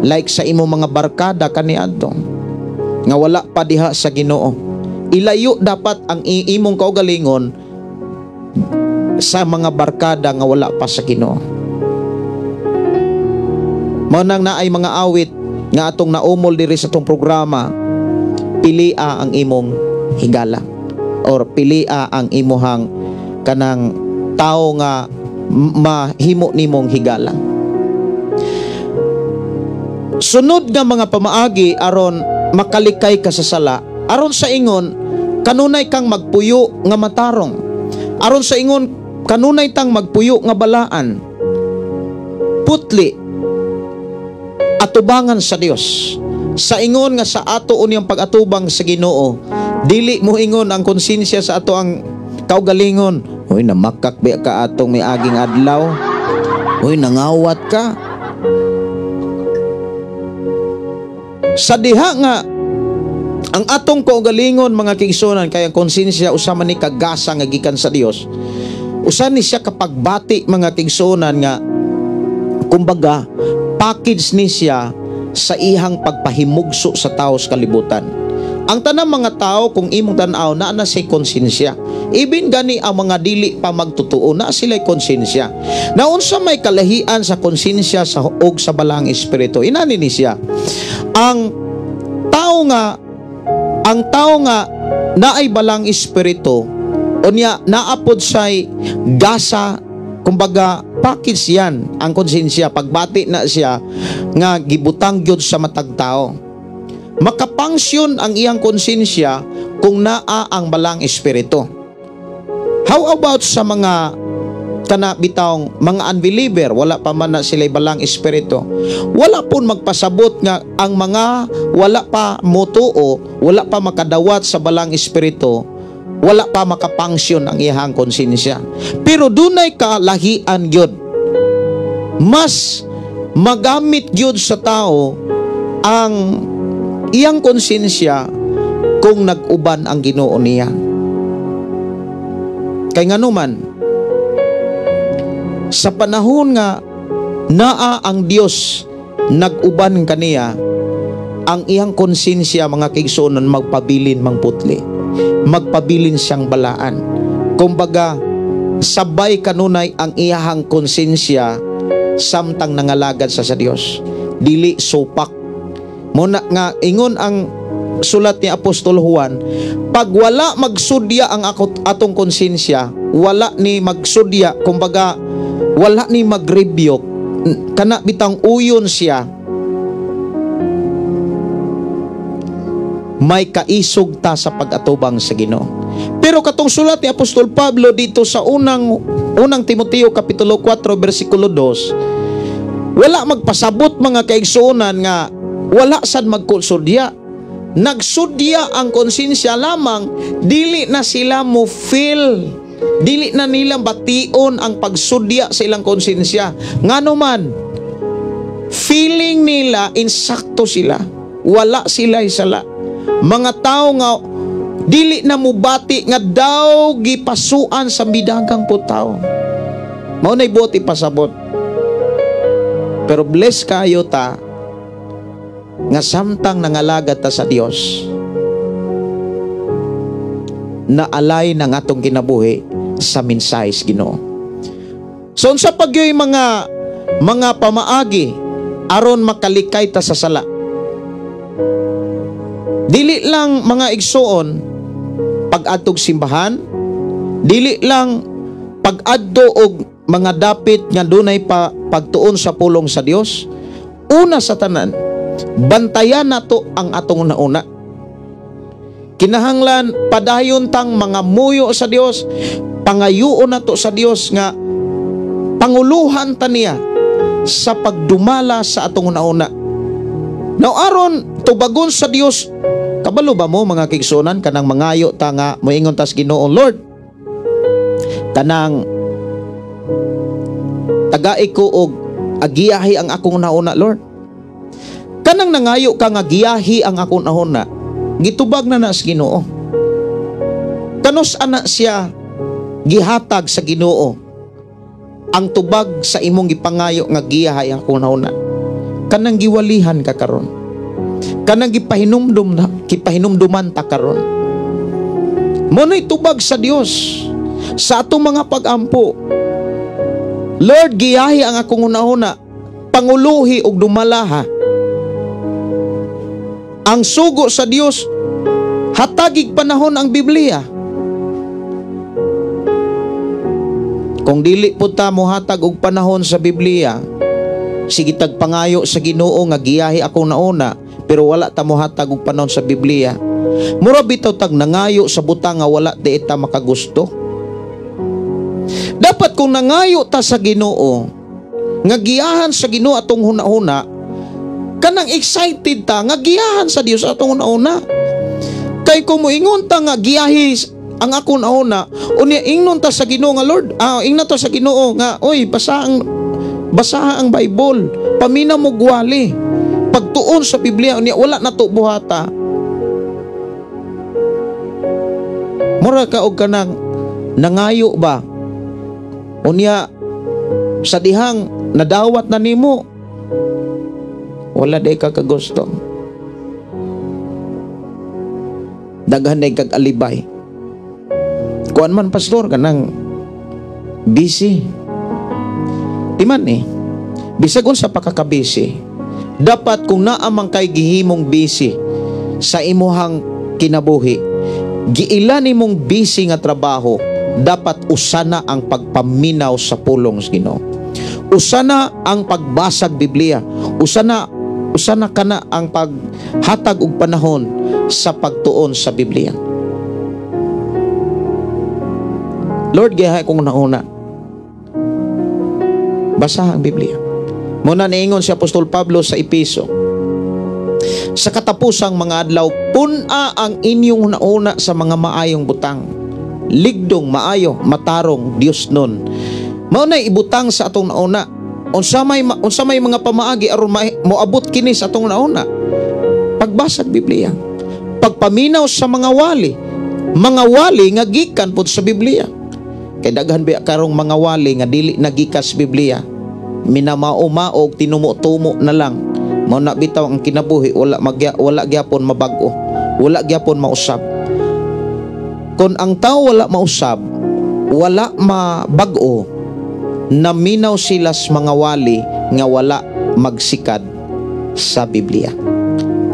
[SPEAKER 2] Like sa imo mga barkada kaniadto nga wala pa diha sa Ginoo. Ilayo dapat ang imong kaugalingon sa mga barkada nga wala pa sa Ginoo. Mao nang naay mga awit nga atong naumol diri sa atong programa, pilia ang imong higala or pilia ang imuhang kanang tao nga mahimo nimong higala. Sunod nga mga pamaagi aron makalikay ka sa sala, aron sa ingon kanunay kang magpuyo nga matarong, aron sa ingon kanunay tang magpuyo nga balaan, putli atubangan sa Dios. Sa ingon nga sa ato unyang pag-atubang sa Ginoo, dili mo ingon ang konsensya sa ato ang kaugalingon, hoy namakak ba ka atong miaging adlaw, hoy nangawat ka. Sa diha nga ang atong kaugalingon mga kaigsunan, kaya ang konsensya usa man ni kagasa nga gikan sa Dios, usa ni siya kapagbati mga kaigsunan nga kumbaga package ni siya sa ihang pagpahimugso sa tao sa kalibutan. Ang tanang mga tao kung imong tan-aw na say konsensya, even gani ang mga dili pa magtutuo na sila'y konsensya. Na unsa may kalahian sa konsensya sa og sa balang espiritu, inani ni siya ang tao nga naay balang espiritu unya naapod say gasa, kumbaga package yan ang konsensya. Pagbati na siya nga gibutang gyud sa matag tao, makapangsyon ang iyang konsensya kung naa ang balang espiritu. How about sa mga kana bitawng mga unbeliever, wala pa man na sila'y balang espiritu, wala pun magpasabot nga ang mga wala pa motuo, wala pa makadawat sa balang espiritu, wala pa makapangsyon ang iyang konsensya. Pero dunay kalahian gyud, mas magamit gyud sa tao ang iyang konsensya kung nag-uban ang Ginoo niya. Kay nganuman sa panahon nga naa ang Dios nag-uban kaniya, ang iyang konsensya mga kaigsunan magpabilin mangputli, magpabilin siyang balaan. Kumbaga sabay kanunay ang iyahang konsensya samtang nangalagad sa Dios, dili supak. Muna nga ingon ang sulat ni Apostol Juan, pag wala magsudya ang atong konsensya, wala ni magsudya, kumbaga wala ni mag-rebuke, kana bitang uyon siya, may kaisog ta sa pag-atubang sa Ginoo. Pero katong sulat ni Apostol Pablo dito sa unang Timoteo kapitulo 4 bersikulo 2, wala magpasabot mga kaigsuonan nga wala sad magkusudya. Nagsudya ang konsensya lamang, dili na sila mo feel, dili na nila bation ang pagsudya sa ilang konsensya. Nganuman feeling nila insakto sila, wala sila isala. Mga tao nga dili na mubati nga daw gipasuan sa bidagang putaw, mao nay buot ipasabot. Pero bless kayo ta nga samtang nangalagad ta sa Dios, naalay ng atong kinabuhi sa mensahe sa Ginoo. So unsa pagyoy mga pamaagi aron makalikay ta sa sala? Dili lang mga igsuon pag-adtog simbahan, dili lang pag-adto og mga dapit nga dunay pagtuon sa pulong sa Dios. Una sa tanan, bantayan nato ang atong nauna. Kinahanglan padayon tang mga muyo sa Dios, pangayuon nato sa Dios nga panguluhan ta niya sa pagdumala sa atong nauna. Now aron tubagon sa Dios, kabalo ba mo mga kigsunan kanang mangayo ta nga moingon ta sa Ginoo, Lord, kanang tagai ko og agiyahi ang akong nauna, Lord. Kanang nangayo ka nga giyahi ang akong nauna, gitubag na sa Ginoo. Kanos ana siya gihatag sa Ginoo ang tubag sa imong gipangayo nga giyahi ang akong nauna? Kanang giwalihan ka karon, kanang gipahinumduman ta karon. Mo'y tubag sa Dios sa atong mga pag-ampo. Lord, giyahi ang akong una-una, panguluhi og dumalaha. Ang sugo sa Dios, hatagig panahon ang Biblia. Kung dili po ta mohatag og panahon sa Biblia, sige tagpangayo sa Ginoo nga giyahi akong nauna, pero wala ta mohatag og panahon sa Biblia, mura bitaw tag nangayo sa butang nga wala di ta makagusto. Dapat kung nangayo ta sa Ginoo, nga giyahan sa Ginoo atong huna-huna, kanang excited ta nga giyahan sa Dios atong huna-huna. Kay kung moingon ta nga giyahi ang ako nauna, unya ingnon ta sa Ginoo nga, Lord, ingnon ta sa Ginoo nga, oy, basa ang Bible, paminaw mo gwali, pagtuon sa Biblia, unya wala na to buhata. Mura ka og kanang nangayo ba? Unya sa dihang nadawat na nimo, wala day ka kagusto. Daghan day kag alibay. Kuan man pastor kanang busy. Timan bisag unsa pa ka busy, dapat kung naa man kay gihimong busy sa imuhang kinabuhi, giila nimong busy nga trabaho, dapat usana ang pagpaminaw sa pulong sa Ginoo. Usana ang pagbasag Biblia. Usana kana ang paghatag og panahon sa pagtuon sa Biblia. Lord, giyahay kong nauna, basa ang Biblia. Muna niingon si Apostol Pablo sa Epeso, sa katapusang mga adlaw, puna ang inyong nauna sa mga maayong butang, ligdong, maayo, matarong Dios nun. Maunay ibutang sa atong nauna. Unsa may mga pamaagi aron moabot kini sa atong nauna? Pagbasag Biblia, pagpaminaw sa mga wali nga gikan pud sa Biblia. Kay daghan ba karong mga wali nga dili nagikas Biblia, minamao-maog, tinumo-tumo na lang. Mao na bitaw ang kinabuhi, wala gyapon mabag-o, wala gyapon mausab. Kung ang tao wala mausab, wala mabag-o, naminaw sila sa mga wali nga wala magsikad sa Biblia.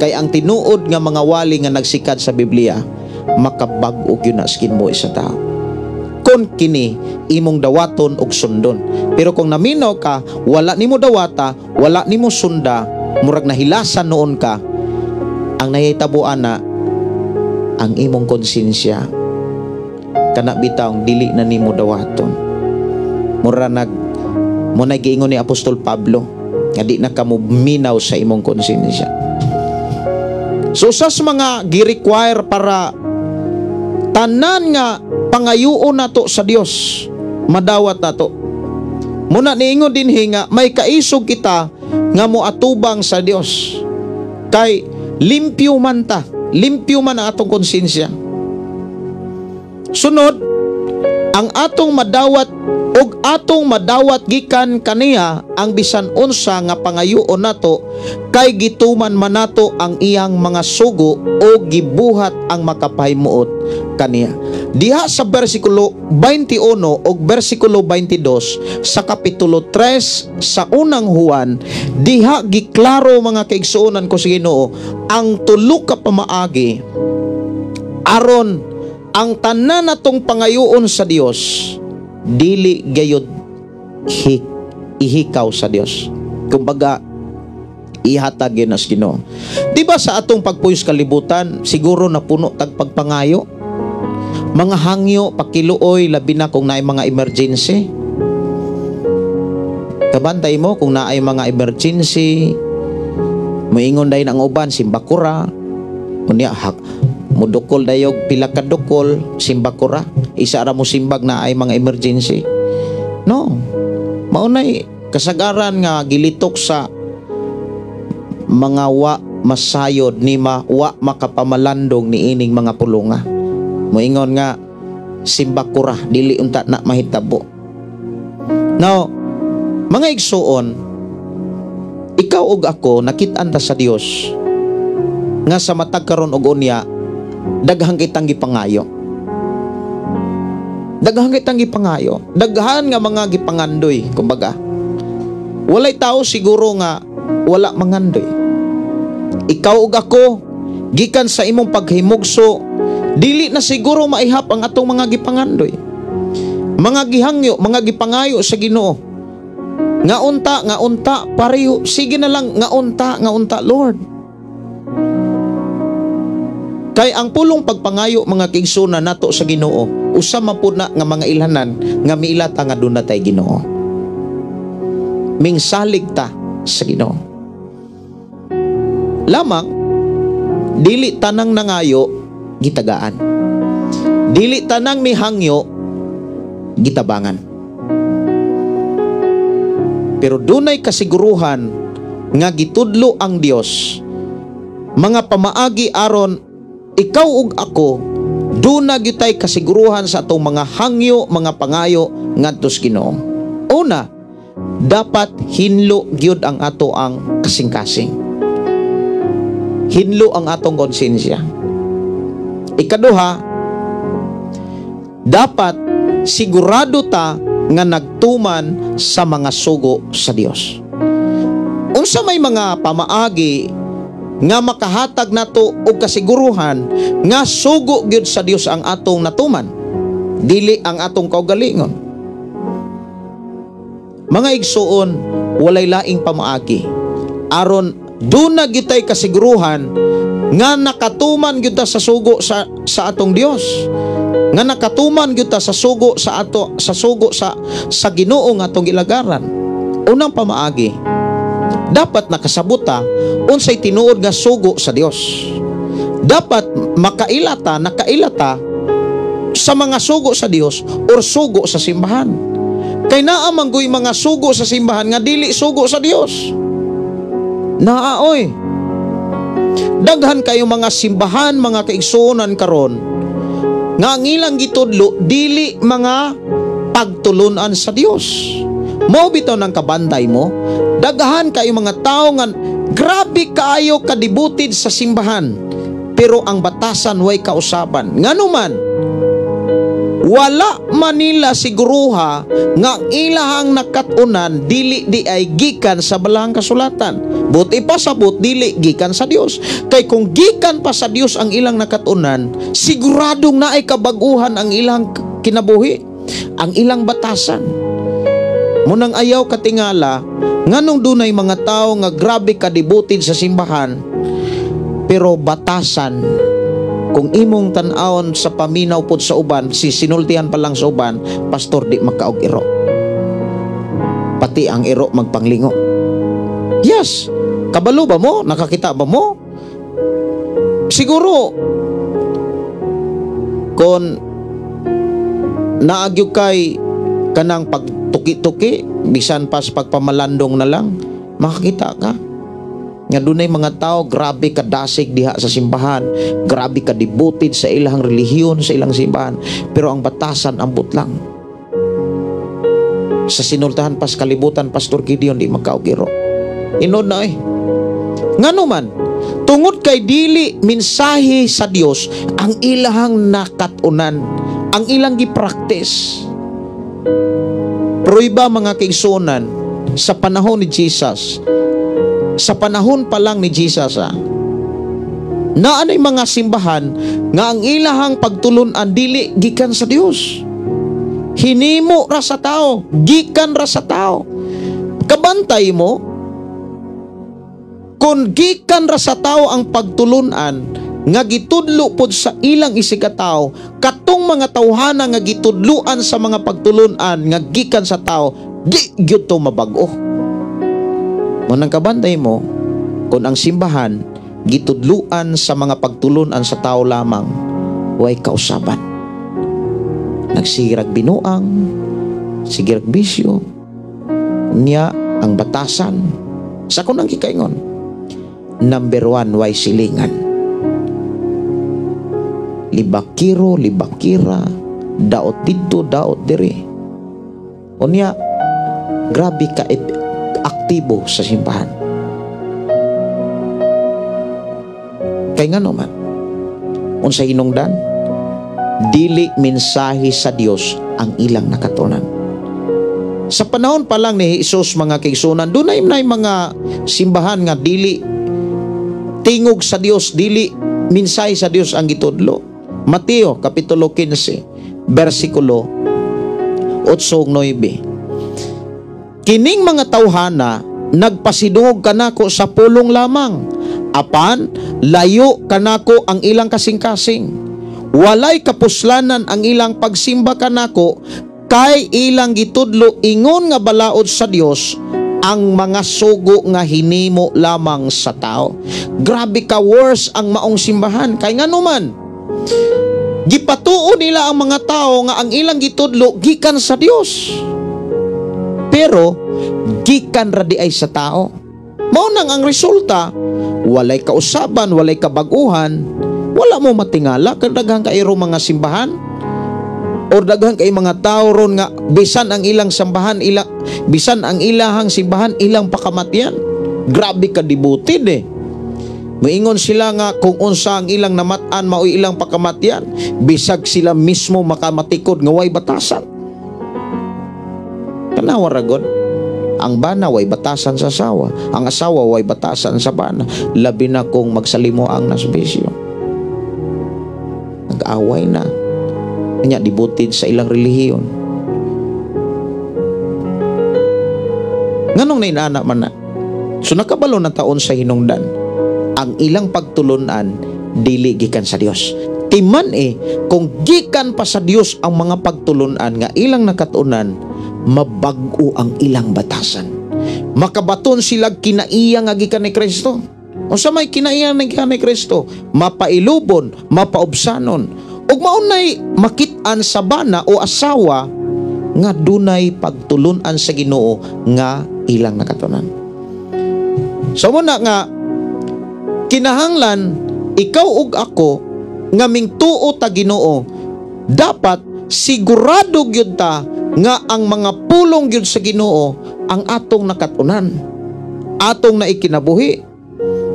[SPEAKER 2] Kay ang tinuod nga mga wali nga nagsikad sa Biblia, makabag-o gyud na skin mo sa tao. Kung kini imong dawaton og sundon. Pero kung naminaw ka, wala nimo dawata, wala nimo sunda, murag nahilasan noon ka, ang nahitabuan na ang imong konsensya kana bitaw dili na nimo dawaton. Muna giingon ni Apostol Pablo nga di na kamo minaw sa imong konsensya. So sa mga gi-require para tanan nga pangayuon nato sa Dios, madawat nato. Muna niingon din nga may kaisog kita nga moatubang sa Dios. Kay limpyo man ang atong konsensya. Sunod, ang atong madawat og atong madawat gikan kaniya ang bisan unsa nga pangayoon nato kay gituman man nato ang iyang mga sugo o gibuhat ang makapahimuot kaniya. Diha sa bersikulo 21 o bersikulo 22 sa kapitulo 3 sa unang Juan, diha giklaro mga kaigsuonan ko sa Ginoo ang tulo ka pamaagi aron ang tanan natong pangayoon sa Dios dili gayud ihikaw sa Dios. Kumbaga ihatag yun as Ginoo. Di ba sa atong pagpuyos kalibutan siguro na puno tag pagpangayo, mga hangyo pakiluoy labi na kung naay mga emergency. Kabantay mo kung naay mga emergency, moingon dayon ang uban simbakura unya mudukol dayog pila ka dukol simbakura isa ra mo simbag na ay mga emergency. No, maunay kasagaran nga gilitok sa mga wa masayod ni wa makapamalandong ni ining mga pulunga. Moingon nga simbakura dili unta na mahitabo. Now, mga igsuon, ikaw ug ako nakit-an ta sa Dios nga sa matag karon og unya daghang kitang gipangayo. Daghan kitang gipangayo, daghan nga mga gipangandoy. Kumbaga walay tao siguro nga wala mangandoy. Ikaw ug ako gikan sa imong paghimugso dili na siguro maihap ang atong mga gipangandoy, mga gihangyo, mga gipangayo sa Ginoo. Nga unta pareho, sige na lang nga unta Lord. Kay ang pulong pagpangayo mga kaigsuonan nato sa Ginoo usa man pud na nga mga ilhanan nga miilata nga duna tay Ginoo. Mingsalig ta sa Ginoo. Lamang dili tanang nangayo gitagaan. Dili tanang mihangyo gitabangan. Pero dunay kasiguruhan nga gitudlo ang Dios mga pamaagi aron ikaw ug ako duna gyutay kasiguruhan sa atong mga hangyo, mga pangayo ngadto sa Ginoo. Una, dapat hinlo gyud ang ato ang kasing-kasing. Hinlo ang atong konsensya. Ikaduha, dapat sigurado ta nga nagtuman sa mga sugo sa Dios. Unsa may mga pamaagi nga makahatag nato og kasiguruhan nga sugo gyud sa Dios ang atong natuman, dili ang atong kaugalingon. Mga igsuon, walay laing pamaagi aron duna gyud tay kasiguruhan nga nakatuman gyud ta sa sugo sa atong Dios, nga nakatuman gyud ta sa sugo sa Ginoo nga atong gilagaran. Unang pamaagi, dapat nakasabota unsay tinuod nga sugo sa Dios. Dapat nakailata sa mga sugo sa Dios or sugo sa simbahan. Kay naa manggoy mga sugo sa simbahan nga dili sugo sa Dios. Naaoy. Daghan kayo mga simbahan, mga kaigsuonan karon nga ang ilang gitudlo dili mga pagtulunan sa Dios. Mao bitaw ng kabantay mo, daghan kayo mga tao nga grabe kaayo kadibutid sa simbahan pero ang batasan way kausaban. Nganuman wala manila siguruha nga ilahang nakatunan dili di ay gikan sa balahang kasulatan. Buti pa sabot dili gikan sa Dios. Kay kung gikan pa sa Dios ang ilang nakatunan, siguradong na ay kabaguhan ang ilang kinabuhi, ang ilang batasan. Munang ayaw katingala nganong dunay mga tao nga grabe kadibutid sa simbahan pero batasan kung imong tan-awon sa paminaw pod sa uban, sinultihan pa lang sa uban, pastor di makaog iro. Pati ang iro magpanglingo. Yes, kabalo ba mo? Nakakita ba mo? Siguro kung naagyo kay kanang pagtuki-tuki bisan pas pagpamalandong na lang, makakita ka. Nga dunay mga tao, grabe ka dasig diha sa simbahan, grabe ka devoted sa ilang relihiyon, sa ilang simbahan, pero ang batasan ambot lang. Sa sinultahan pas kalibutan, Pastor Gideon, di magkaugiro. Inod na ngano man, tungod kay dili mensahe sa Dios ang ilahang nakatunan, ang ilang gipraktis. Pero iba mga kaigsunan, sa panahon ni Jesus, sa panahon pa lang ni Jesus, na anay mga simbahan nga ang ilahang pagtulunan dili gikan sa Dios. Hinimo ra sa tao, gikan ra sa tao. Kabantay mo, kung gikan ra sa tao ang pagtulunan nga gitudlo pod sa ilang isikataw, katong mga tawhana nga gitudluan sa mga pagtulunan nga gikan sa tao, di gyud to mabag-o. Munang kabantay mo, kung ang simbahan gitudluan sa mga pagtulunan sa tao lamang, way kausaban. Nagsirag binuang, sigirag bisyo, niya ang batasan. Sa kunang kikaingon, number 1, way silingan. Libakiro, libakira, daot dito, daot diri. Unya, grabe ka aktibo sa simbahan. Kay nga naman, unsa hinungdan, dili mensahe sa Dios ang ilang nakatunan. Sa panahon pa lang ni Jesus, mga kaigsunan, dunay mga simbahan nga dili tingog sa Dios, dili mensahe sa Dios ang gitudlo. Mateo kapitulo 15 versikulo 8-9. Kining mga tawhana nagpasidungog kanako sa pulong lamang, apan layo kanako ang ilang kasing-kasing. Walay kapuslanan ang ilang pagsimba kanako, kay ilang gitudlo ingon nga balaod sa Dios ang mga sugo nga hinimo lamang sa tao. Grabe ka worse ang maong simbahan, kay nganuman gipatuo nila ang mga tao nga ang ilang gitudlo gikan sa Dios, pero gikan ra di ay sa tao. Mao nang ang resulta, walay kausaban, walay kabaguhan, wala mo matingala kag daghang kairo mga simbahan or daghang kay mga tao ron nga bisan ang ilang sambahan, bisan ang ilahang simbahan ilang pakamatyan. Grabe ka devoted Moingon sila nga kung unsa ang ilang namatan maoy ilang pakamatyan, bisag sila mismo makamatikod nga way batasan. Tanawa ra gud, ang bana way batasan sa asawa, ang asawa way batasan sa bana, labi na kung magsalimuang na sa bisyo. Nag-away na, kanya devoted sa ilang relihiyon. Nganong nainana man na? So nakabalo na taon sa hinungdan, ang ilang pagtulunan dili gikan sa Dios. Timan kung gikan pa sa Dios ang mga pagtulunan nga ilang nakatunan, mabag-o ang ilang batasan. Makabaton sila kinaiya nga gikan ni Kristo. Unsa may kinaiya nga gikan ni Kristo? Mapailubon, mapaubsanon, ug maunay makit-an sa bana o asawa nga dunay pagtulunan sa Ginoo nga ilang nakatunan. So muna nga kinahanglan ikaw ug ako nga mingtuo ta Ginoo, dapat sigurado gyud ta nga ang mga pulong gyud sa Ginoo ang atong nakatunan, atong naikinabuhi.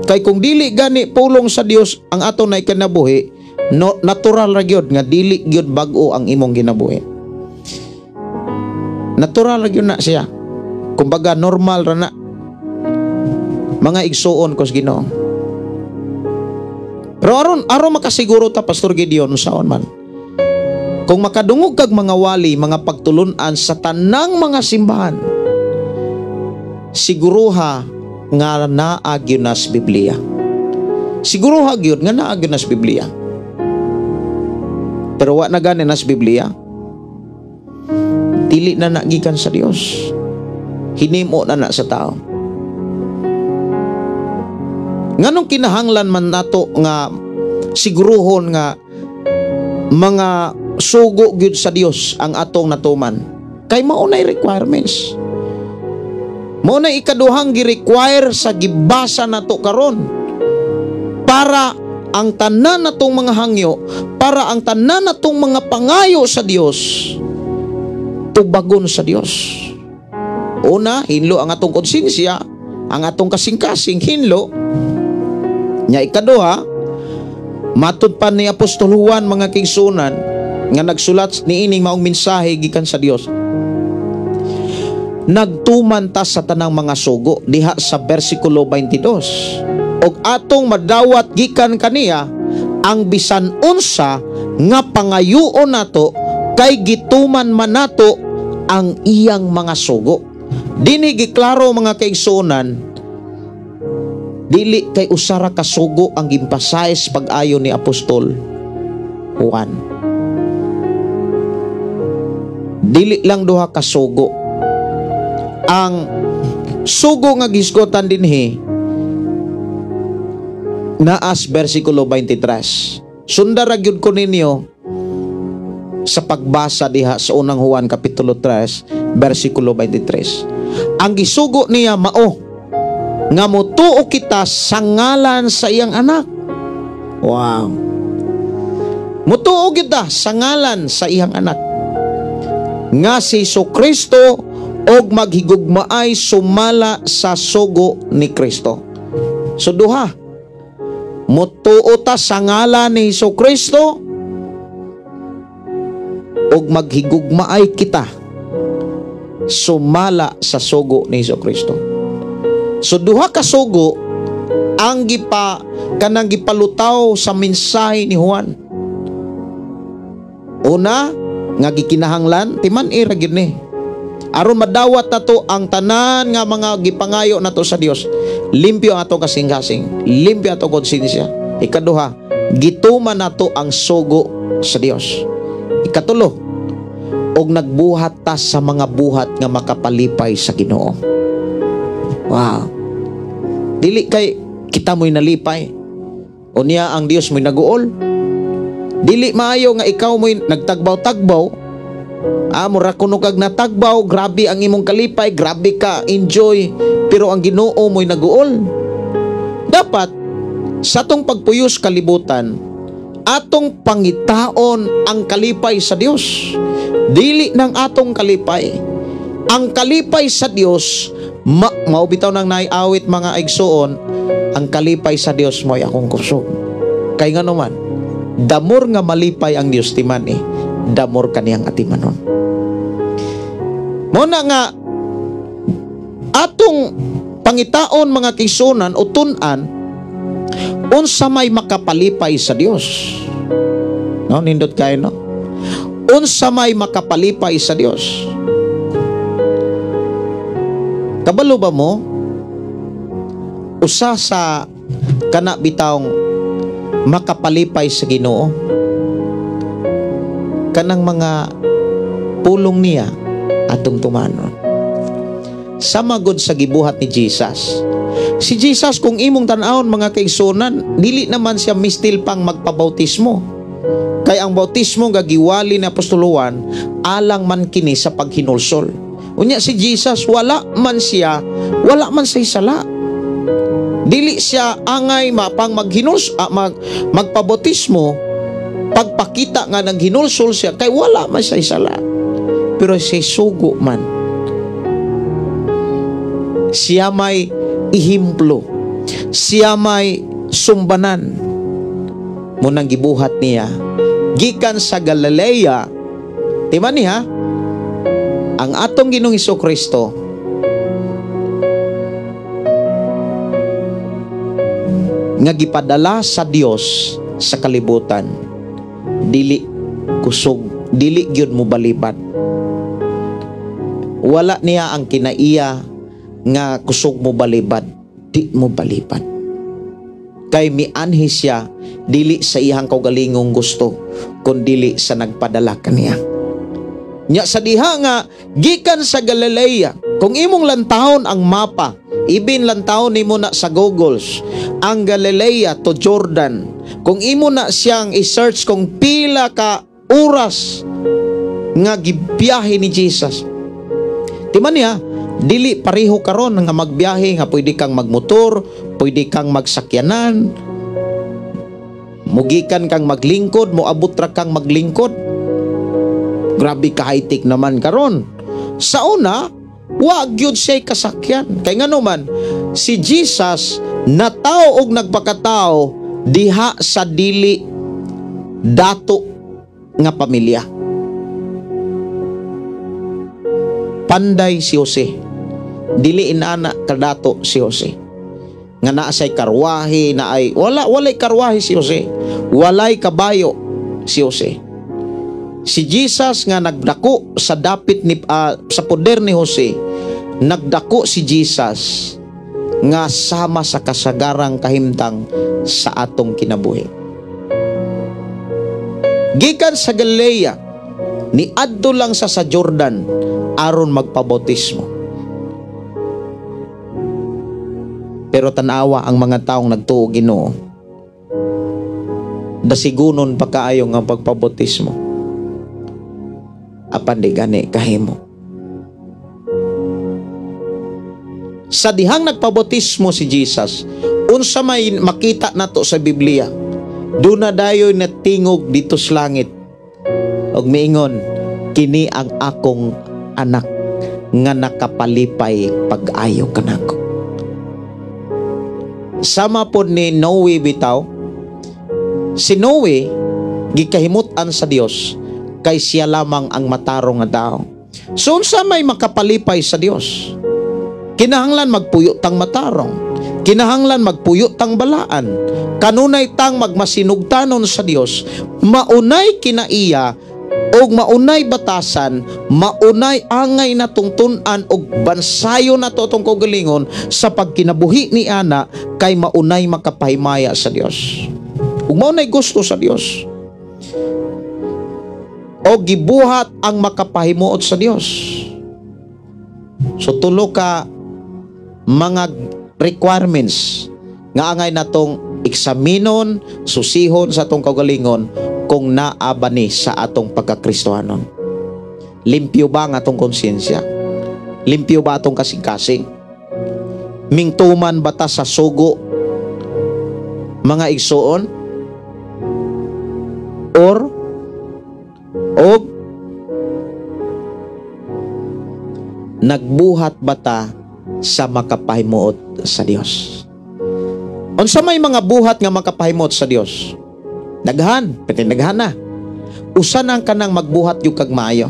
[SPEAKER 2] Kay kung dili gani pulong sa Dios ang atong naikinabuhi, no, natural ra gyud nga dili gyud bag-o ang imong ginabuhi. Natural ra gyud na siya, kumbaga normal ra na. Mga igsuon ko sa Ginoo. Pero aron makasiguro ta, Pastor Gideon, saon man, kung makadungog kag mga wali, mga pagtulunan sa tanang mga simbahan, siguruha nga naagyo nas Biblia. Siguruha gyud nga naagyo nas Biblia. Pero wa na gani nas Biblia, dili na nagikan sa Dios, hinimo na sa tao. Nganong kinahanglan man nato nga siguruhon nga mga sugo gyud sa Dios ang atong natuman? Kay maunay requirements. Mao na ikaduhang gi-require sa gibasa nato karon para ang tanan natong mga hangyo, para ang tanan natong mga pangayo sa Dios tubagon sa Dios. Una, hinlo ang atong konsensya, ang atong kasing-kasing hinlo. Nya ikaduha, matud pa ni Apostol Juan mga kaigsunan nga nagsulat niining maong mensahe gikan sa Dios. Nagtuman ta sa tanang mga sugo diha sa bersikulo 22. Og atong madawat gikan kaniya ang bisan unsa nga pangayuon nato kay gituman man nato ang iyang mga sugo. Dini giklaro mga kaigsunan, dili kay usara ka sugo ang gimpasayes pag-ayo ni Apostol Juan. Dili lang duha ka sugo. Ang sugo nga gisgotan dinhi naas bersikulo 23. Sundara gyud ko ninyo sa pagbasa diha sa unang Juan kapitulo 3 bersikulo 23. Ang gisugo niya mao nga motuo kita sa ngalan sa iyang anak. Wow. Motuo kita sa ngalan sa iyang anak nga si Jesucristo og maghigugmaay sumala sa sugo ni Kristo. So duha, motuo ta sa ngalan ni Jesucristo og maghigugmaay kita sumala sa sugo ni Jesucristo. So duha ka sugo ang kanang gipalutaw sa mensahe ni Juan. Una nga gikinahanglan timan-ira gyud ni aron madawat nato ang tanan nga mga gipangayo nato sa Dios. Limpyo ang ato kasing-kasing, limpyo ato konsensya. Ikaduha, gituman nato ang sugo sa Dios. Ikatulo, og nagbuhat ta sa mga buhat nga makapalipay sa Ginoo. Wow. Dili kay kita mo'y nalipay, unya ang Dios mo'y naguol. Dili maayo nga ikaw mo'y nagtagbaw-tagbaw. Mura kuno kag natagbaw, grabe ang imong kalipay, grabe ka enjoy, pero ang Ginoo mo'y naguol. Dapat sa atong pagpuyos kalibutan, atong pangitaon ang kalipay sa Dios. Dili ng atong kalipay. Ang kalipay sa Dios, maubitaw nang naiawit mga igsoon, ang kalipay sa Dios mo'y akong kusog. Kay nga naman, damor nga malipay ang Dios timan damor kaniyang atimanon. Muna nga atong pangitaon mga kisunan o tunan unsa may makapalipay sa Dios. No, nindot kayo no? Unsa may makapalipay sa Dios. Kabalo ba mo? Usa sa kana bitawng makapalipay sa Ginoo, kanang mga pulong niya atong tumanon. Sama gud sa gibuhat ni Jesus. Si Jesus kung imong tan-awon mga kaigsunan, dili naman siya mistil pang magpabautismo. Kay ang bautismo nga giwali ni Apostol Juan alang man kini sa paghinulsol. Unya si Jesus wala man siya sala. Dili siya angay mapang magpabautismo pagpakita nga nang hinulsol siya kay wala man siya sala. Pero siya sugo man. Siya may ihimplo. Siya may sumbanan. Munang gibuhat niya gikan sa Galilea. Timan niya ang atong Ginoong Jesucristo nga gipadala sa Dios sa kalibutan, dili kusog, dili gyud mo balibad. Wala niya ang kinaiya nga kusog mo balibad, di mo balibad. Kay mianhi siya dili sa iyang kaugalingong gusto, kundi sa nagpadala kaniya. Nya sa diha nga gikan sa Galilea, kung imong lantahon ang mapa, ibin lantahon nimo na sa Googles ang Galilea to Jordan. Kung imo na siyang i-search kung pila ka oras nga gibiyahe ni Jesus. Timan niya, Dili pareho karon nga magbiyahe nga pwede kang magmotor, pwede kang magsakyanan, mugikan kang maglingkod, moabot ra kang maglingkod. Grabe ka high-tech naman karon. Sa una, wa gyud siya kasakyan. Kay ngano man, si Jesus natawo og nagpakatao diha sa dili dato nga pamilya. Panday si Jose. Dili inana kadato si Jose. Nga naa say karwahe, naay walay karwahe si Jose. Walay kabayo si Jose. Si Jesus nga nagdako sa dapit ni sa poder ni Jose, nagdako si Jesus nga sama sa kasagarang kahimtang sa atong kinabuhi. Gikan sa Galilea, niadto lang sa Jordan aron magpabautismo. Pero tanawa ang mga taong nagtuo Ginoo, dasigunon pa kaayo nga pagpabautismo. Apan di gani kahimo. Sa dihang nagpabautismo si Jesus, unsa may makita nato sa Biblia, duna dayoy natingog dito sa langit og miingon, kini ang akong anak nga nakapalipay pag-ayo kanako. Sama pod ni Noe bitaw, si Noe gikahimutan sa Dios kay siya lamang ang matarong nga tao. So unsa may makapalipay sa Dios? Kinahanglan magpuyo tang matarong, kinahanglan magpuyo tang balaan, kanunay tang magmasinugtanon sa Dios, maunay kinaiya og maunay batasan, maunay angay na tungtunan og bansayo na to tong kaugalingon sa pagkinabuhi ni ana kay maunay makapahimaya sa Dios. Ug maunay gusto sa Dios. O gibuhat ang makapahimuot sa Dios. So tulo ka mga requirements nga angay natong eksaminon, susihon sa atong kaugalingon kung naa ba ni sa atong pagkakristohanon. Limpyo ba ang atong konsyensya? Limpyo ba atong kasing-kasing? Mingtuman ba ta sa sugo mga igsoon? Or nagbuhat ba ta sa makapahimuot sa Dios? Unsa may mga buhat nga makapahimuot sa Dios? Daghan, pati daghan na. Usa nang kanang magbuhat yung kag maayo.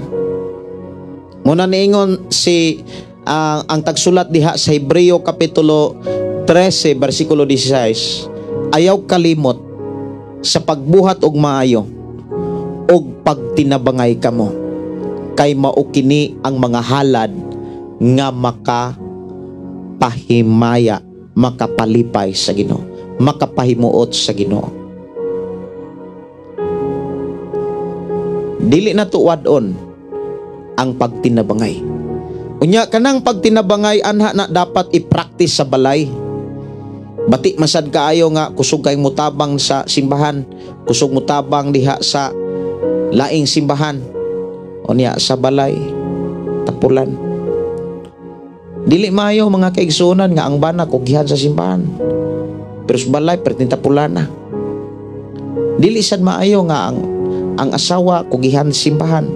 [SPEAKER 2] Muna niingon si ang tagsulat diha sa Hebreo kapitulo 13 bersikulo 16, ayaw kalimot sa pagbuhat og maayo og pagtinabangay kamo, kay maukini ang mga halad nga makapahimaya, makapalipay sa Ginoo, makapahimuot sa Ginoo. Dili na tuwadon ang pagtinabangay. Unya kanang pagtinabangay anha na dapat i-practice sa balay. Bati masad kaayo nga kusog kay mutabang sa simbahan, kusog mutabang diha sa laing simbahan. Unya sa balay tapulan. Dili maayo mga kaigsunan nga ang bana kugihan sa simbahan. Pero sa balay pertin tapulan na. Dili sad maayo nga ang asawa kugihan sa simbahan,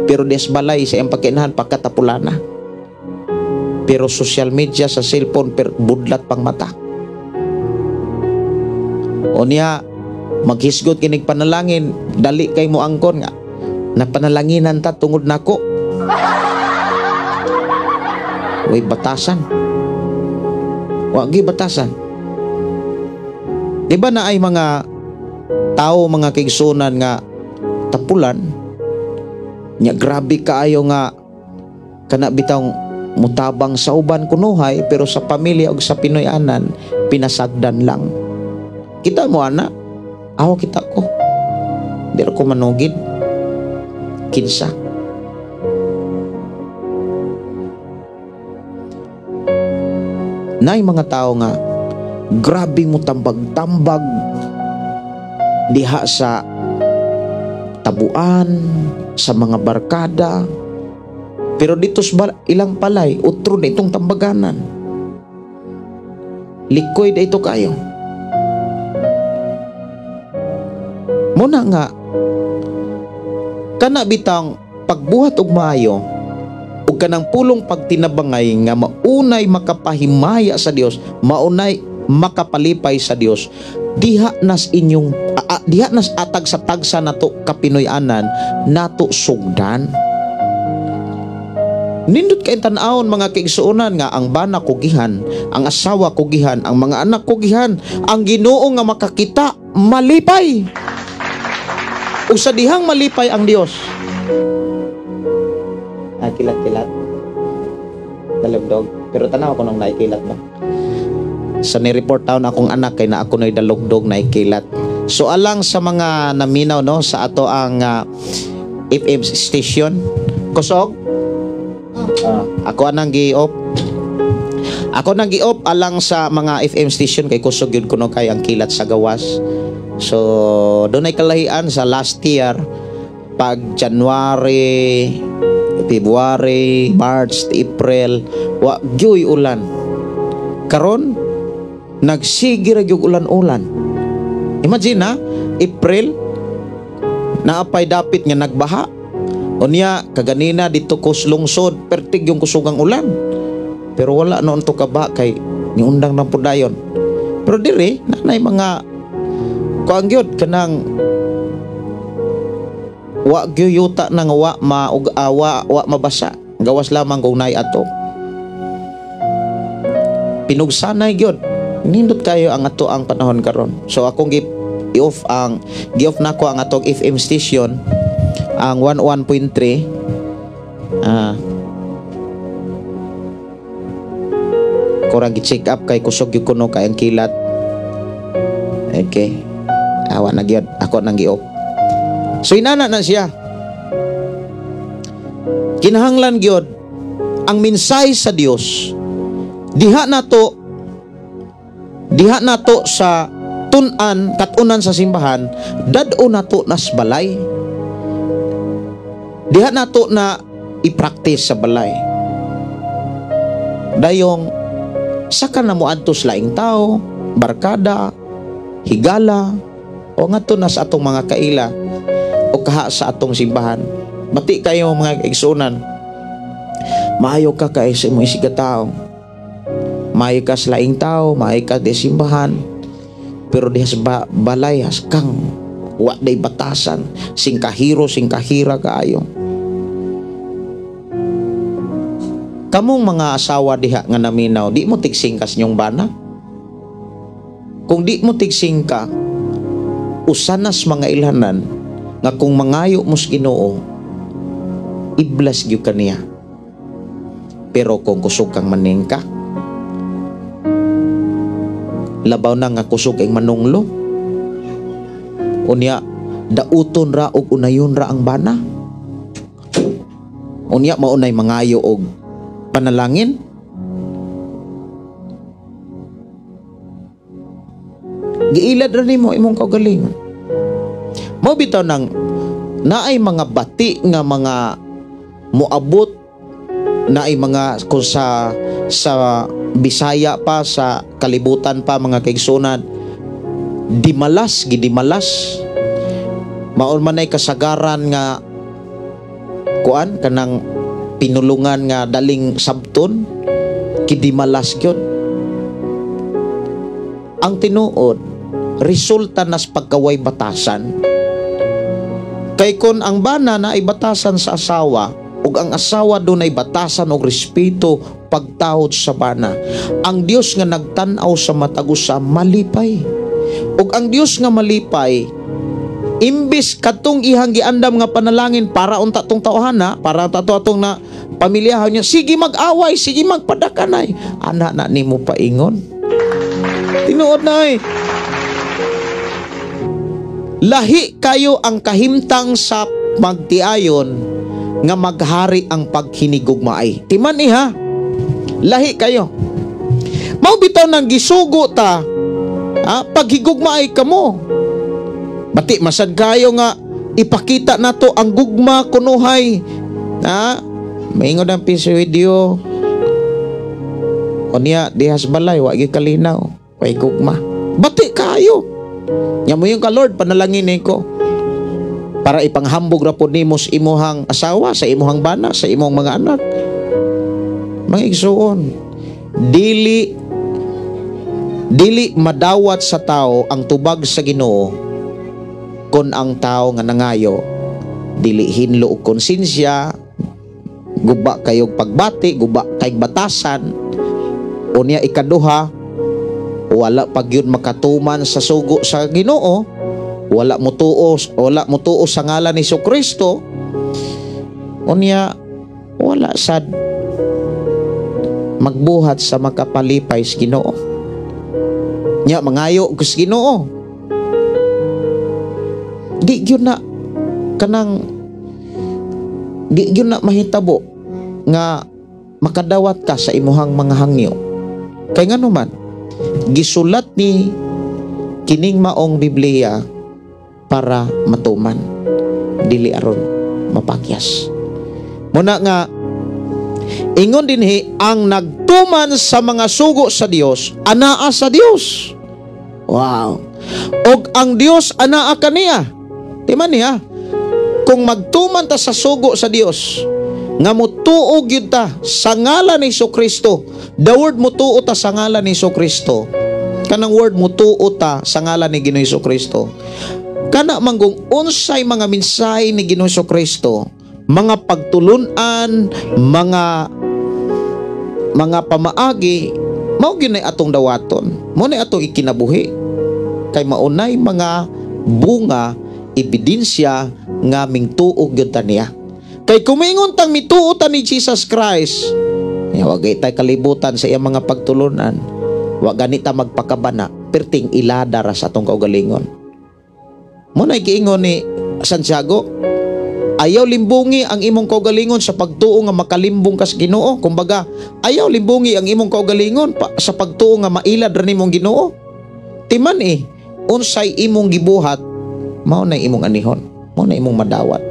[SPEAKER 2] pero des balay sa iyang pagkainahan pagkatapulana. Pero social media sa cellphone budlat pang mata. O niya maghisgot kinig panalangin, dali kay mo angkon nga napanalanginan ta tungod nako. Way batasan. Wagi batasan. Di ba na ay mga tao, mga kaigsunan nga tapulan nya grabe kaayo nga kana bitang mutabang sa uban kunuhay, pero sa pamilya og sa Pinoy-anan pinasagdan lang. Kita mo ana, ako kita ko dira ko manugid kinsa. Nay mga tao nga grabe mo tambag-tambag diha sa tabuan, sa mga barkada, Pero dito sa ilang palay, utro na itong tambaganan. Liquid ito kayo. Muna nga, kana bitang pagbuhat og maayo, ug kanang pulong pagtinabangay nga maunay makapahimaya sa Dios, maunay makapalipay sa Dios, diha nas atag sa tagsa nato kapinoy-anan, nato sugdan. Nindot kay tan-awon mga kaigsuonan nga ang bana kugihan, ang asawa kugihan, ang mga anak kugihan, ang Ginoo nga makakita malipay. Ug sa dihang malipay ang Dios. Kilat-kilat. Dalugdog. Pero tanaw ko nang naikilat ba? Sa ni-report taon akong anak kay na ako no'y dalugdog naikilat. So alang sa mga naminaw no sa ato ang FM station, kusog. Ako nang gi-off. Ako nang gi-off alang sa mga FM station kay kusog yun kuno kay ang kilat sa gawas. So doon ay kalahian sa last year pag January, February, March, April, wa gyoy ulan. Karon nagsige ra gyud ulan-ulan. Imagine na, April naapay dapit nga nagbaha. Unya kaganina dito kuslungsod pertig yung kusugang ulan. Pero wala noon to kaba kay niundang nang pudayon. Pero dire nanay mga kuang gyud kanang wa gyuyuta nang wa mabasa. Gawas lamang kung nay ato. Pinugsanay gyud. Nindot kayo ang ato ang panahon karon. So akong gi-off nako ang atong FM station ang 11.3 kurang gi-check up kay kusog gyud kuno kay ang kilat. Okay. Awa na gyud ako nang gi-off. So inana na siya. Kinahanglan gyud ang mensahe sa Dios. Diha nato sa tun-an katunan sa simbahan, dad-o nato nas balay. Diha nato na i-practice sa balay. Dayong saka na mo adto sa laing tao, barkada, higala, o ngadto na sa atong mga kaila o kaha sa atong simbahan. Bati kayo mga igsunan. Maayo ka kay sa imong isigataw. Maayo ka sa laing tao, maayo ka di simbahan. Pero di sa balay has kang wa day batasan, sing kahiro sing kahira kaayo. Kamong mga asawa diha nga naminaw, di mo tigsing kas nyong bana. Kung di mo tigsing ka, usanas mga ilhanan nga kung mangayo mos Ginoo, iblas gyud kaniya. Pero kung kusog kang maning ka, labaw na nga kusog ang manunglo. Unya dauton ra og unayon ra ang bana. Unya maunay mangayo og panalangin. Giilad ra nimo imong kaugalingon. Mao bitaw nang naay mga bati nga mga moabot, naay mga kung sa Bisaya pa, sa kalibutan pa mga kaigsunan, dimalas maon man ay kasagaran nga kuan kanang pinulungan nga daling sabton kidimalas gyud. Ang tinuod resulta nas pagkaway batasan. Kay kun ang bana na ay batasan sa asawa ug ang asawa doon ay batasan og respeto pagtahod sa bana, ang Dios nga nagtan-aw sa matagusa malipay. Ug ang Dios nga malipay, imbis katong ihang giandam nga panalangin para unta tong tawhana, para atong na pamilyahan niya, sige mag-away, sige magpadakanay, ana na nimo paingon. Tinuod na ay. Lahi kayo ang kahimtang sa magtiayon nga maghari ang paghinigugmaay. Timan iha. Lahi kayo. Mao bitaw nang gisugo ta. Paghigugmaay kamo. Bati masad kayo nga ipakita nato ang gugma kunuhay. Maingon ang video. O niya, dihas balay, wagi kalinaw. Way kugma. Bati kayo. Nya mo yung ka Lord, panalangin ko. Para ipanghambog ra po nimo sa imuhang asawa, sa imuhang bana, sa imong mga anak. Mga igsoon, dili madawat sa tao ang tubag sa Ginoo kon ang tao nga nangayo dili hinlo og konsensya, guba kayog pagbati, guba kayog batasan. Unya ikaduha, wala pag yun makatuman sa sugo sa Ginoo, wala mo tuo sa ngalan ni Jesucristo. Unya wala sad magbuhat sa makapalipay sa Ginoo. Nya mangayo og sa Ginoo. Di gyud na mahitabo nga makadawat ka sa imuhang mga hangyo. Kay ngano man gisulat ni kining maong Biblia para matuman, dili aron mapakyas. Muna nga ingon dinhi ang nagtuman sa mga sugo sa Dios anaa sa Dios. Wow. Og ang Dios anaa kaniya. Timan niya, kung magtuman ta sa sugo sa Dios, nga mutuog yun ta sa ngalan ni Jesucristo, the word mutuo ta sa ngalan ni Jesucristo, kanang word mutuo ta sa ngalan ni Ginoong Jesucristo, kana manggong unsay mga mensahe ni Ginoong Jesucristo, mga pagtulunan, mga pamaagi, mao gyud atong dawaton, mao na atong ikinabuhi, kay maunay mga bunga ebidensya nga mingtuog gyud ta niya. Kay kumingon tang mituo ta ni Jesus Christ, wag tay kalibutan sa iyang mga pagtulunan, wag ganita magpakabana, perting ilada ra sa atong kaugalingon. Mo na giingon ni Santiago, ayaw limbungi ang imong kaugalingon sa pagtuo nga makalimbong kas Ginoo. Kumbaga, ayaw limbungi ang imong kaugalingon sa pagtuo nga mailad ra nimong Ginoo. Timan unsay imong gibuhat, mao na imong anihon, mao na imong madawat.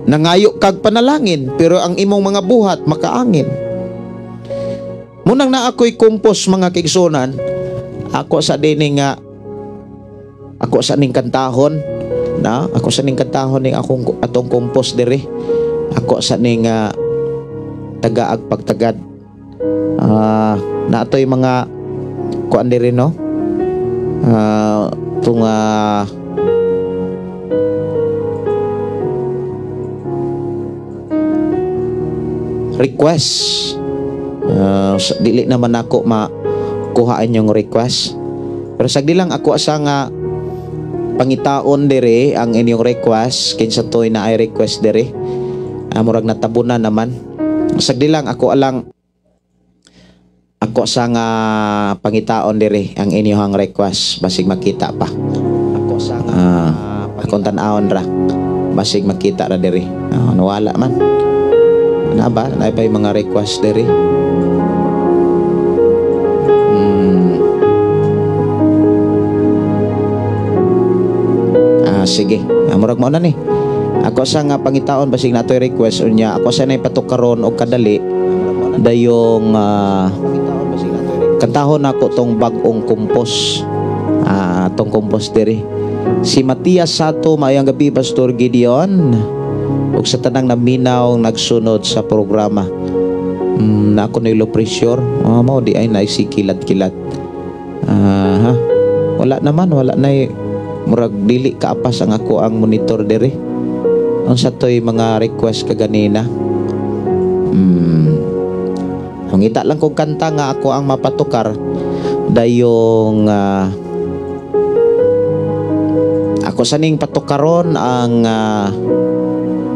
[SPEAKER 2] Nangayo kag panalangin, pero ang imong mga buhat makaangin. Munang na ako'y kumpos mga kigsunan, ako sa dining ako sa ning kantahon ning atong kumpos diri. Ako sa ning tagaag pagtagad. Na ato'y mga kuan diri no. Tung request. Dili naman ako makuhaan yung request. Pero sagdi lang ako asa nga pangitaon diri ang inyong request kinsa toy na ay request diri. Murag natabunan naman. Sagdi lang ako sa nga pangitaon diri ang inyong request basig makita pa. Ako sa nga akong tan-awon ra basig makita ra diri. Nawala man. Na ba? Na pa yung mga request diri. Sige. Murag mo na ni. Ako sa nga pangitaon basig natoy request unya ako sa nay patukaron og kadali dayong kantahon ako tong bag-ong kumpos. Tong kumpos diri. Si Matias Sato, maayong gabi Pastor Gideon. Ug sa tanang naminaw nagsunod sa programa. Na ako ni low pressure. Mao di ay naisikilat-kilat. Wala na murag dili kaapas ang ako ang monitor diri. Unsa toy mga request kaganina. Ngita lang kong kanta nga ako ang mapatukar dayong ako saning patukaron ang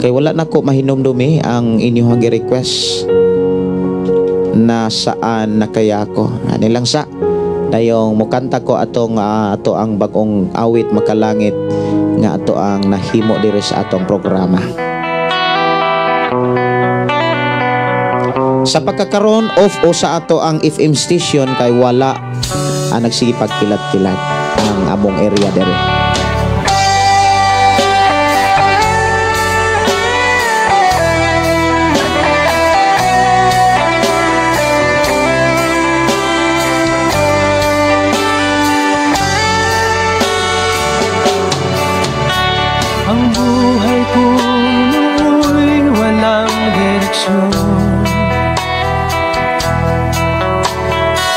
[SPEAKER 2] kay wala na ko mahinumdumi ang inyong request na saan na kaya ko. Ani lang sa dayong mukanta ko atong ato ang bagong awit makalangit nga ato ang nahimo diri sa atong programa. Sa pagkakaroon off o sa ato ang FM station kay wala ang nagsige pagkilat-kilat ang among area dere.
[SPEAKER 4] Ang buhay ko nooy walang direksyon.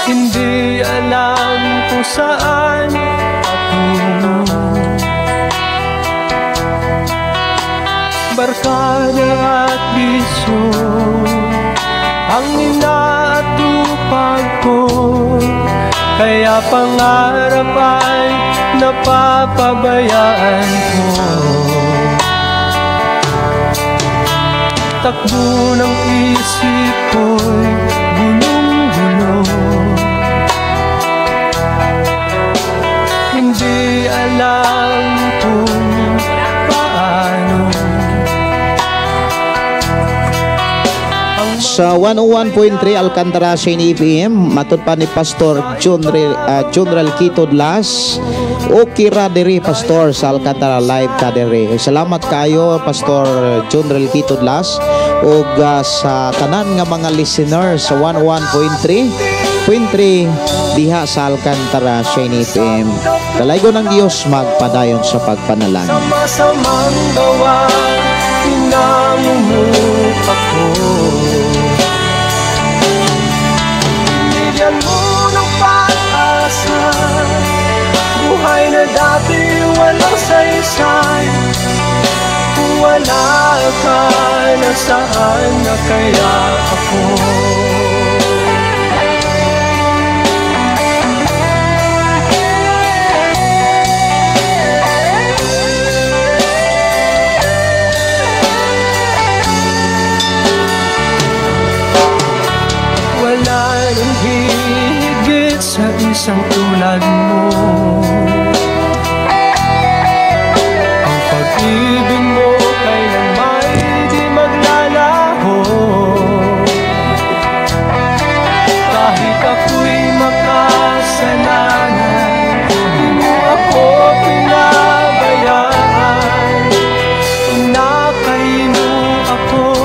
[SPEAKER 4] Hindi alam kung saan patungo. Barkada at bisyo ang inaatupag ko, kaya pangarap ay napapabayaan ko. Takbo ng isip ko'y gulong-gulo. Hindi alam kung paano.
[SPEAKER 2] Sa 101.3 Alcantara Sin FM, matod pa ni Pastor General Kito Dlas, o kira diri Pastor sa Alcantara Live kadere. Salamat kayo Pastor General Kito Dlas ug sa tanan nga mga listeners sa 101.3 diha sa Alcantara Sin FM. Kalaygo ng Dios magpadayon sa pagpanalangin.
[SPEAKER 4] Sama-samang gawa, pinamumuk ako. Binigyan mo ng pag-asa, buhay na dati walang saysay. Kung wala ka, nasaan na kaya ako? Sa isang tulad mo, ang pag-ibig mo kailanman di maglalaho. Kahit ako'y makasalanan, di mo ako pinabayaan. Inakay mo ako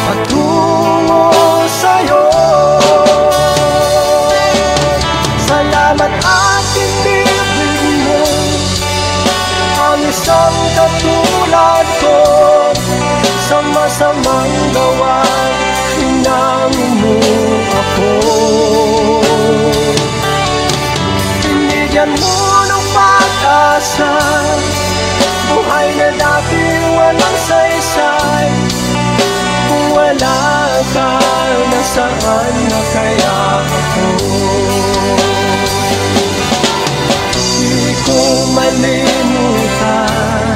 [SPEAKER 4] patungo sa'yo. Salamat at ibig mo ang isang katulad ko. Sa masamang gawa, pinamumuk ako. Binigyan mo ng pag-asa, buhay na dati walang saysay. Kung wala ka, nasaan na kaya ako? Di ko malimutan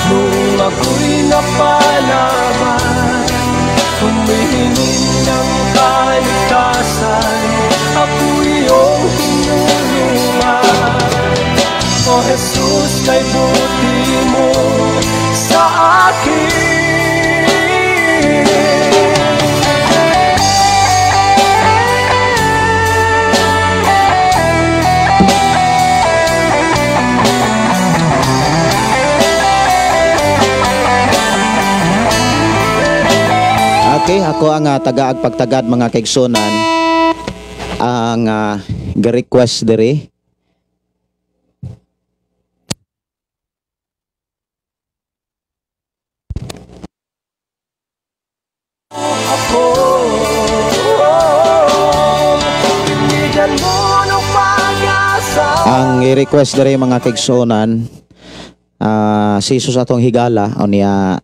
[SPEAKER 4] nung ako'y napalaban, humihingin ng kaligtasan, ako'y iyong tinulungan. O Jesus, kay buti mo sa akin.
[SPEAKER 2] Okay, ako ang taga-agpagtagad mga kaigsunan ang ga-request diri. Ang i-request diri mga kaigsunan si Jesus atong higala o niya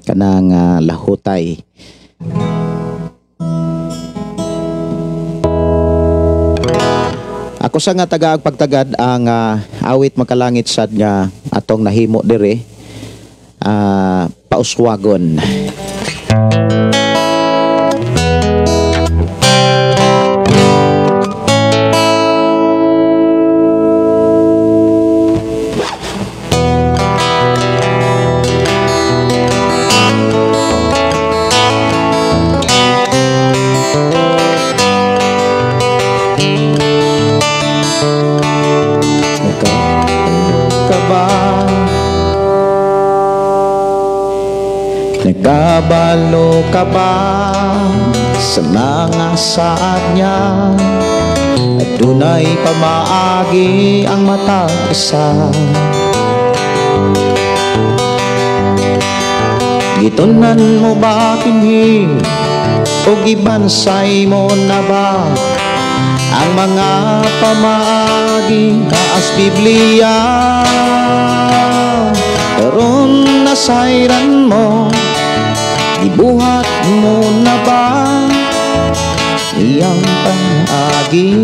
[SPEAKER 2] kanang lahutay. Ako sa nga taga-agpagtagad ang awit makalangit sad nga atong nahimo dire pauswagon. Nagkabalo ka ba sa mga saad niya at dunay pamaagi ang matag isa? Gitunan mo ba kini o gibansay mo na ba ang mga pamaagi kaas Biblia? Karon nasayran mo, ibuhat mo na ba iyang pamaagi?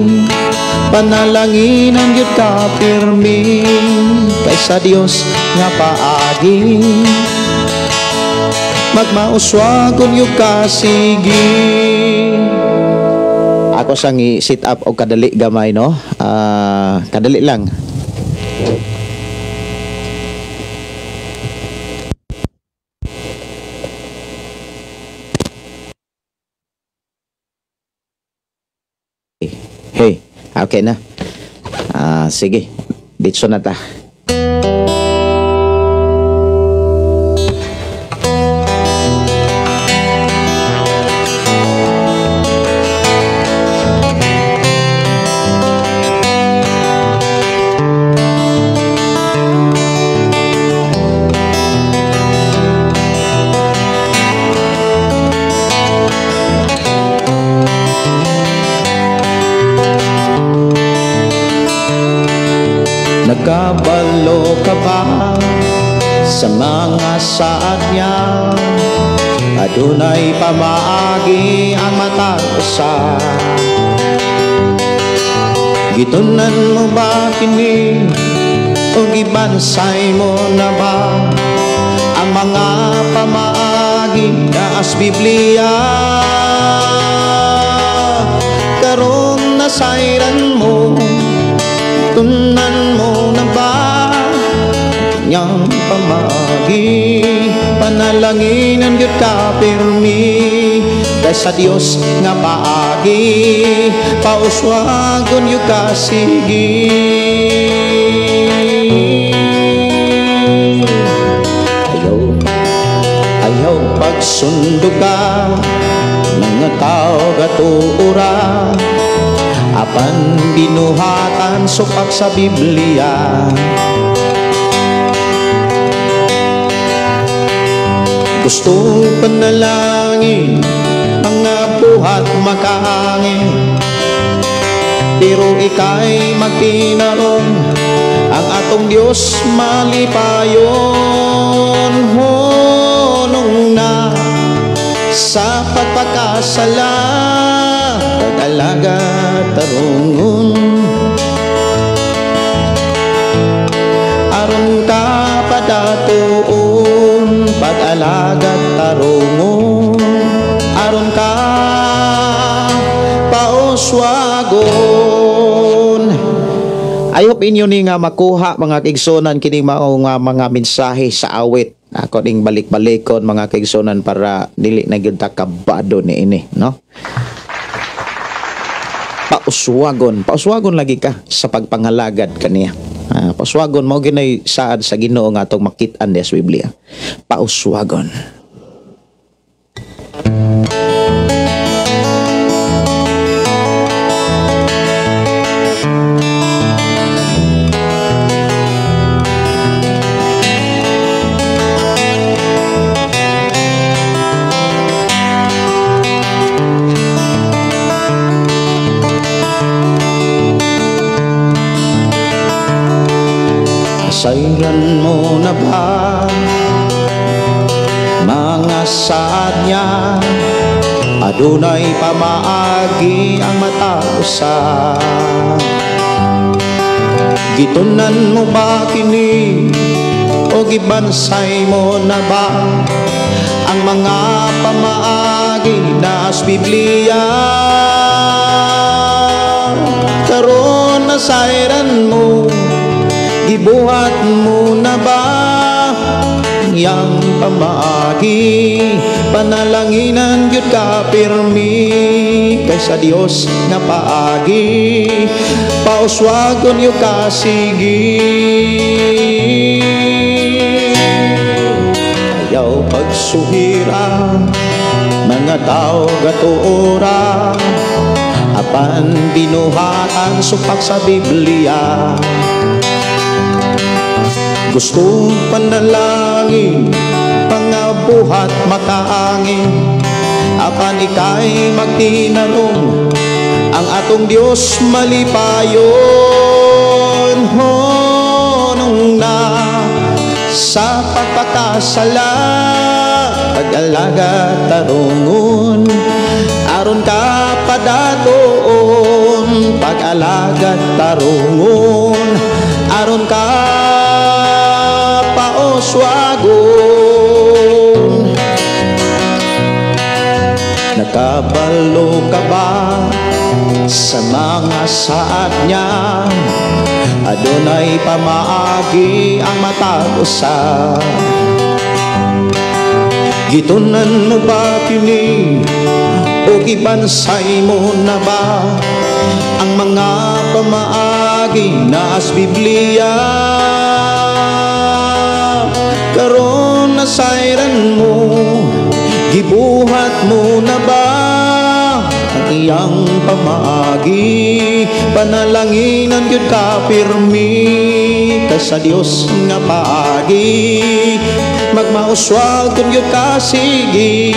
[SPEAKER 2] Panalanginan yun ka pirmi kaysa Dios nga paagi. Magmauswagon yung kasigi. Ako sang i-sit up o kadali gamay, no? Kadali lang. Hey, okay na. Sige, ditso na ta. Nagkabalo ka ba sa mga saad niya? Adunay pamaagi ang matag-usa. Gitunan mo ba kini o gibansay mo na ba ang mga pamaagi na as Biblia? Karon nasayran mo, tunan mo na ba niyang pamagi? Panalanginan yun ka pirmi kaysa Dios nga paagi. Pauswagon yun ka sige. Ayaw pagsundo ka mga tao gatuura, apan binuhatan supak sa Biblia. Gustong panalangin mga buhat makaangin, pero ika'y magtinarong ang atong Diyos malipayon. Honong na sa pagpakasala, pag-alaga tarungon, aron ka padatuon, pag-alaga tarungon, aron ka pauswagon. I hope inyo ni nga makuha mga kaigsonan kini mao nga mga mensahe sa awit. Ako ding balik-balikon mga kaigsonan para dili na gyud ta kabado ni ini, no? Pauswagon lagi ka sa pagpanghalagad kaniya. Pauswagon mao ginay saad sa Ginoo nga atong makit-an sa Biblia. Pauswagon. Sayran mo na ba mga saad niya? Adunay pamaagi ang matag-usa. Gitunan mo ba kini o gibansay mo na ba ang mga pamaagi na as Biblia? Karon nasayran mo, ibuhat mo na ba yang pamaagi? Panalanginan yun ka pirmi kaysa Dios nga paagi. Pauswagon yun ka sige. Ayaw pagsuhira mga tao gatuora, apan binuhatan supak sa Biblia. Gustong panalangin mga mabuhat makaangin, apan ikay magtinanong, ang atong Dios malipayon. Nung na sa pagpakasala, pag-alaga tarungon, aron ka padatoon, pag-alaga tarungon, aron ka paoswagon. Nakabalo ka ba sa mga saad niya? Adunay pamaagi ang matag-usa. Gitunan mo ba kini o gibansay mo na ba ang mga pamaagi na as Biblia? Karon nasayran mo, gibuhat mo na ba ang iyang pamaagi? Panalanginan gyud ka pirmi kay sa Dios nga paagi, magmauswag kun gyud ka sige.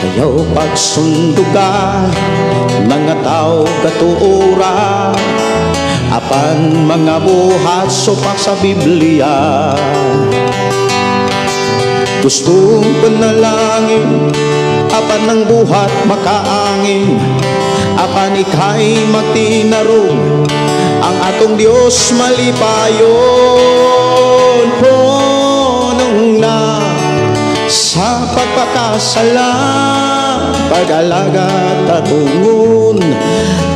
[SPEAKER 2] Ayaw pagsunduga mga tao katuora, apan mga buhat supak sa Biblia. Gustong panalangin, apan ng buhat makaangin, apan ikay magtinarong, ang atong Dios malipayon. Nung na sa pagpakasala, pag-alaga tarungon,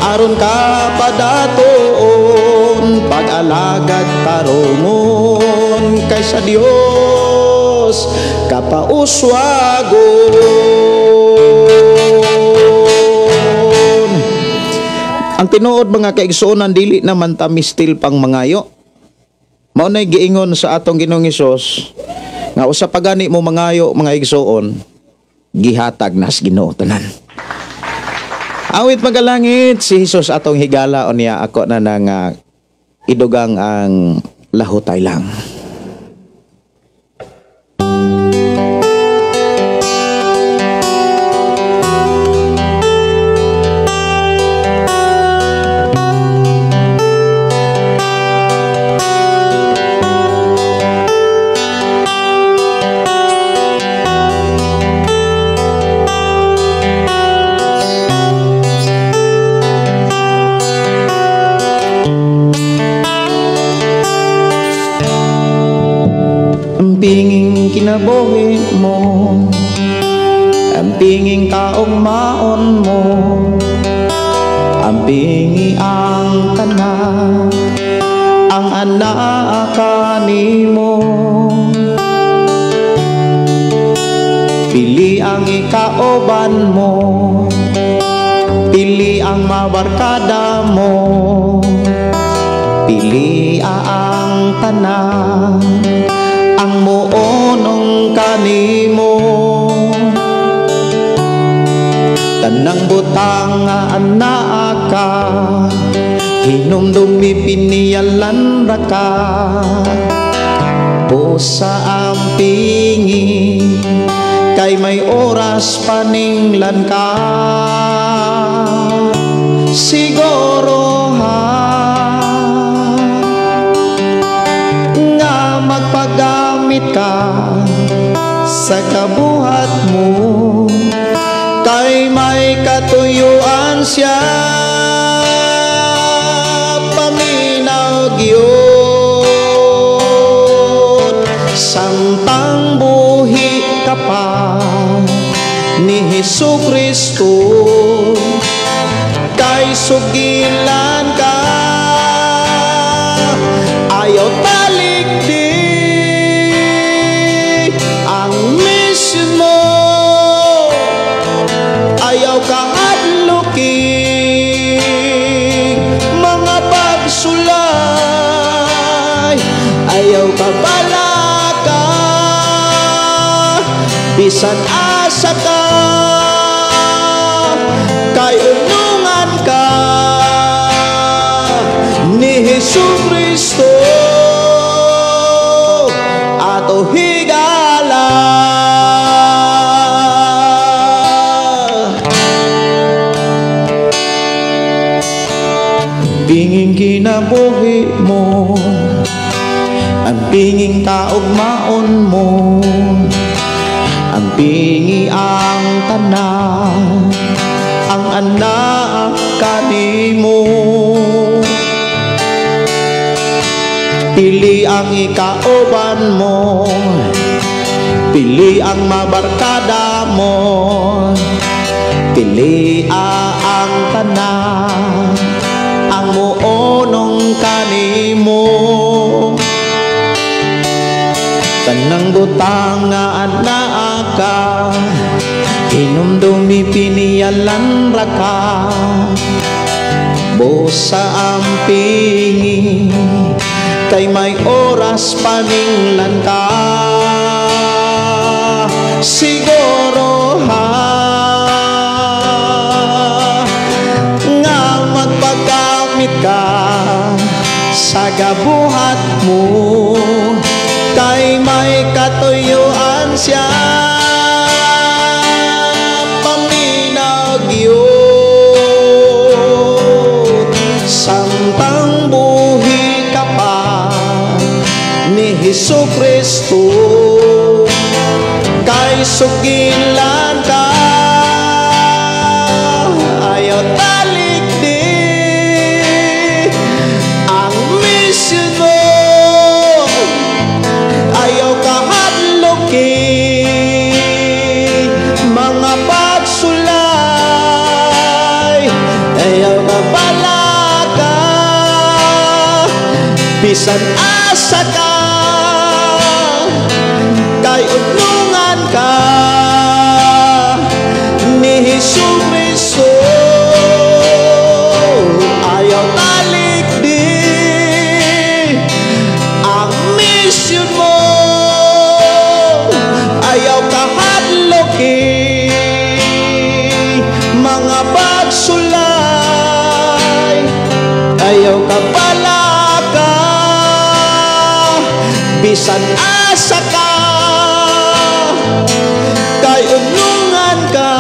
[SPEAKER 2] aron ka padatoon, pag-alaga tarungon, kay sa Dios kapauswagon. Ang tinuod mga kaigsuonan, dili naman ta mistil pang mangayo. Mao nay giingon sa atong Ginoong Hesus nga usa pa gani mo mangayo mga igsuon, gihatag nas Ginoo tanan. Awit magalangit si Hesus atong higala unya, ako na nang idugang ang lahutay lang. Pinging kinabuhi mo, ang pinging kaong maon mo, ang pingi ang tanan, ang anak kanimo. Pili ang ikauban mo, pili ang mabarkada mo, pili ang tanan, ang muonong kanimo. Tanang butang nga anak ka, hinumdumi piniyalan ra ka, pusa ang pingi, kay may oras paninglan ka. Siguro nga magpagamit ka sa kabuhat mo, kay may katuyuan siya, paminaw gyud samtang buhi ka pa ni Hesukristo, kay sugilan ka, ayaw talikdi ang mission mo, ayaw ka adlukin mga pagsulay, ayaw ka balaka bisan asa ka, kay unungan ka ni Hesukristo. mo, ang pinging kaugmaon mo, ang pingi ang tanan, ang anak kanimo. Pili ang ikauban mo, pili ang mabarkada mo, pili ang tanan, ang muonong kanimo. Tanang butang nga anaa ka, hinumdumi piniyalan raka, busa ang pingi, kay may oras paninglan ka. Siguro nga magpagamit ka sa gabuhat mo, kay may katuyuan siya. Paminag yun, samtang buhi ka pa ni Jesucristo, kay sugilan ka. Ayaw talikdi ang misyon mo, ayaw kahadloki mga pagsulay, ayaw kabalaka bisan asa ka, kay udlungan ka ni Jesucristo. Ayaw talikdi ang misyon mo, ayaw kahadloki mga pagsulay, ayaw kapalaka bisan asa ka, kay unungan ka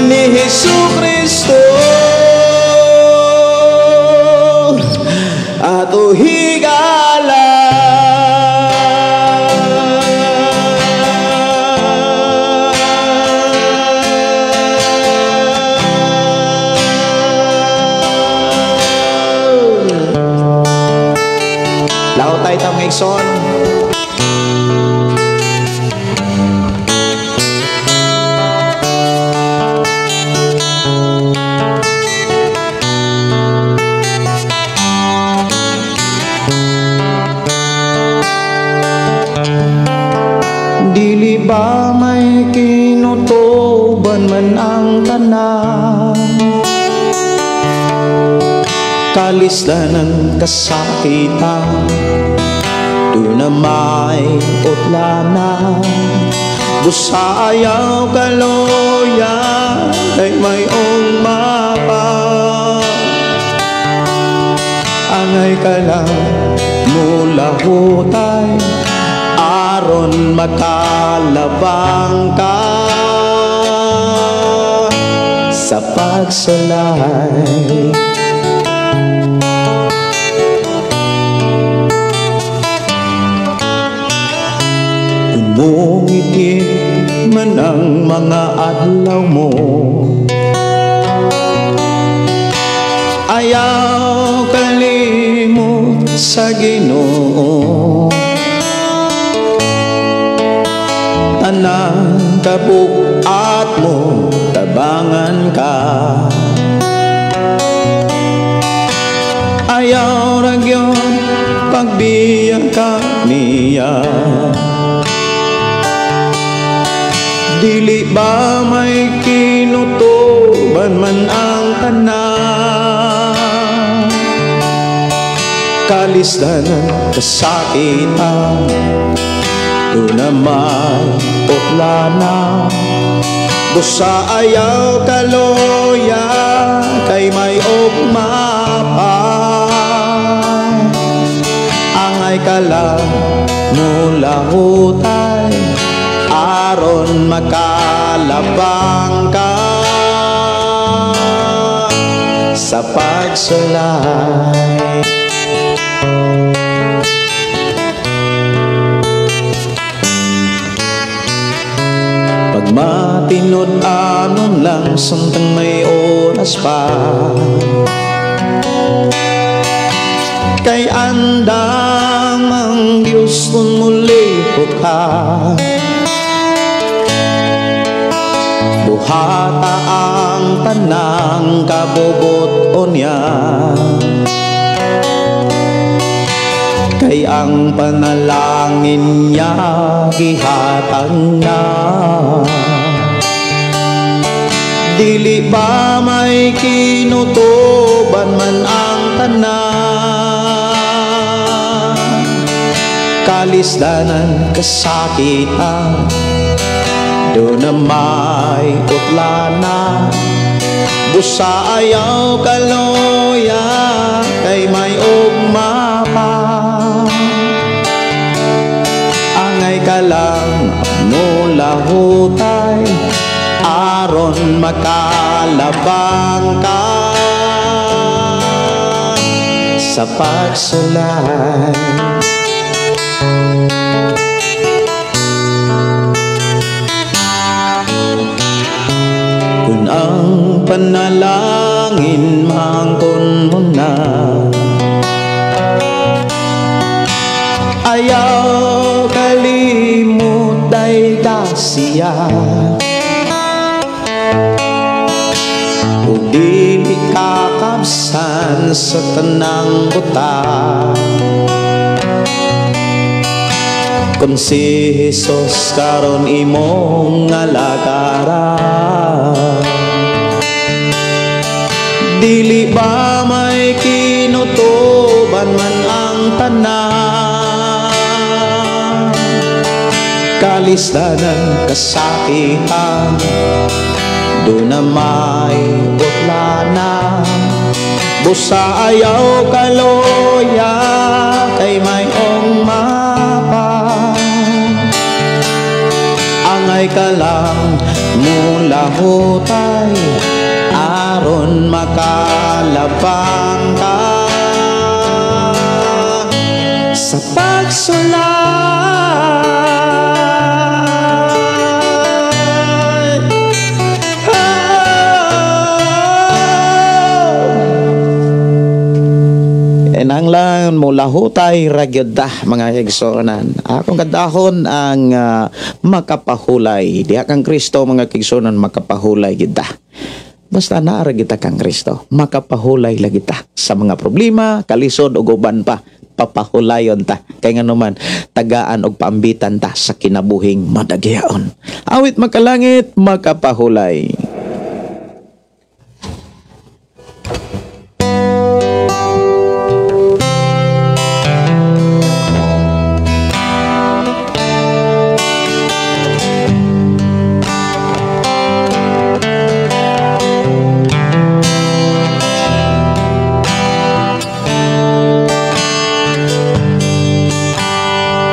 [SPEAKER 2] ni Jesucristo. Ato higala laot tayo tam ngayson. Dili ba may kinutuban man ang tanan, kalisdan ng kasakitan, doon na may utlanan, busa ayaw kaloya, ay may mapa, angay ka lang mula hutay, aron makalabang ka sa pagsulay. Umungiti man ang mga adlaw mo, ayaw kalimot sa Ginoo, tanang kabuat mo tabangan ka. Ayaw ragyon pagbiyang ka niya, dili ba may kinutuban man ang tanan, kalisdanan kasakitan, doon naman utlana, busa ayaw kaloya, kay may ugmapa, angay ka lang mula hutay, aron makalabang ka sa pagsulay. Pag matinod anon lang samtang may oras pa, kay andam ang Diyos nun muli ka. Buhata ang tanang kabubuton niya, kay ang panalangin niya gihatag na. Dili ba may kinutuban man ang tanan, kalisdanan kasakitan, doon na may utlana. Busa ayaw kaloya, kay may ugma pa. Angay ka lang mula hutay, aron makalabang ka sa pagsulay. Kung ang panalangin mangkon mo na, ayaw kalimut day siya. Kung di kakabsan sa tanang buta, kung si Jesus karon imong ngalagaran, dili ba may kinutuban man ang tanan, kalisdanan kasakitan, doon na may butlana. Busa ayaw kaloya, kay may ugma. Angay ka lang mula hutay, aron makalabang ka sa pagsulay. Enanglan mula hutay ragyod mga kigsonan. Akong kadahon ang makapahulay. Diha kang Kristo mga kigsonan, makapahulay kita. Basta naara kita kang Kristo, makapahulay lagi ta sa mga problema, kalisod o uban pa. Papahulayon ta, kay nga naman tagaan og paambitan ta sa kinabuhing madagyaon. Awit makalangit, makapahulay.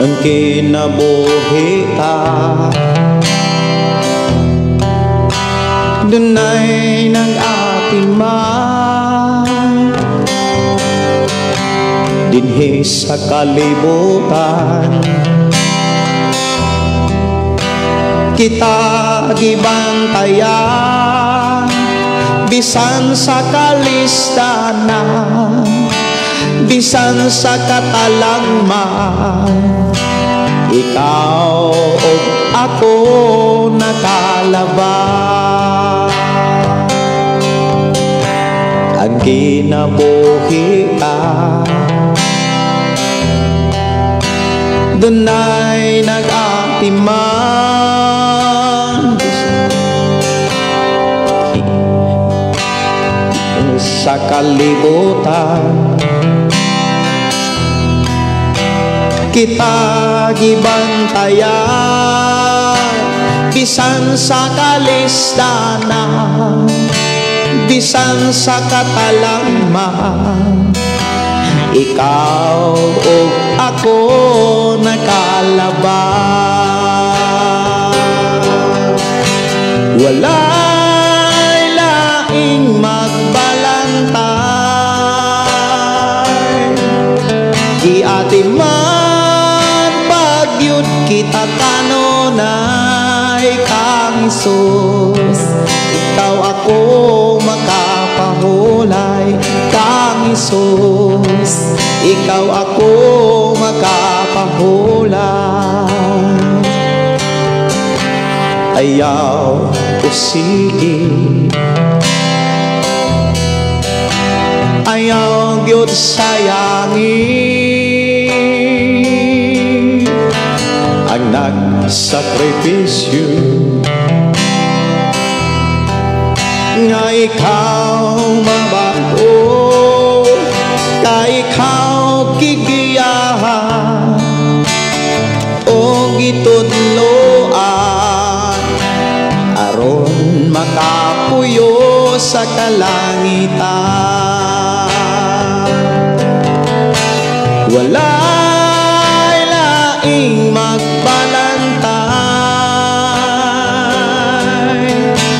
[SPEAKER 2] Ang kinabuhi ta, dunay nag-atiman, dinhi sa kalibutan, kita gibantayan, bisan sa kalistanan, bisan sa katalangman. Ikaw o ako nakalaban, ang kinabuhi ka, dunay nag-atiman, sa kalibutan, kita gibantayan, bisan sa kalistanan, bisan sa katalangman. Ikaw o ako nakalaban, walay laing magbalanta, Giati man pagyud kita kanunay kang Hesus. Ikaw ako makapahulay kang Hesus. Ikaw ako makapahulay. Ayaw ko sige, ayaw gyud sayangi ang nagsakripisyo nga ikaw mabago, ka ikaw gigiyahan o gitudloan aron makapuyo sa kalangitan. Walay laing magbalantay,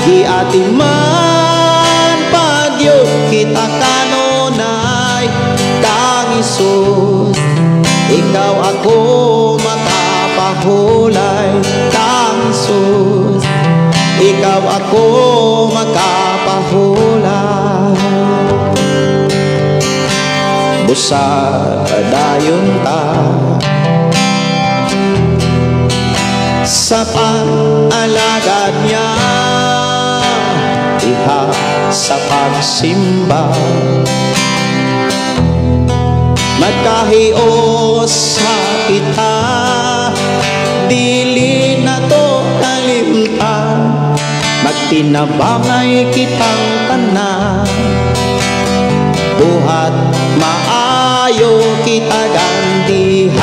[SPEAKER 2] giati man pagyud kita kanunay kang Hesus. Ikaw ako makapahulay kang Hesus. Ikaw ako makapahulay. Busa dayon ta sa pag-alagad niya, iha sa pagsimba, magkahios sa kita, dili na to kalimtan, magtinabangay kitang tanan, buhat maayo kita gandihan.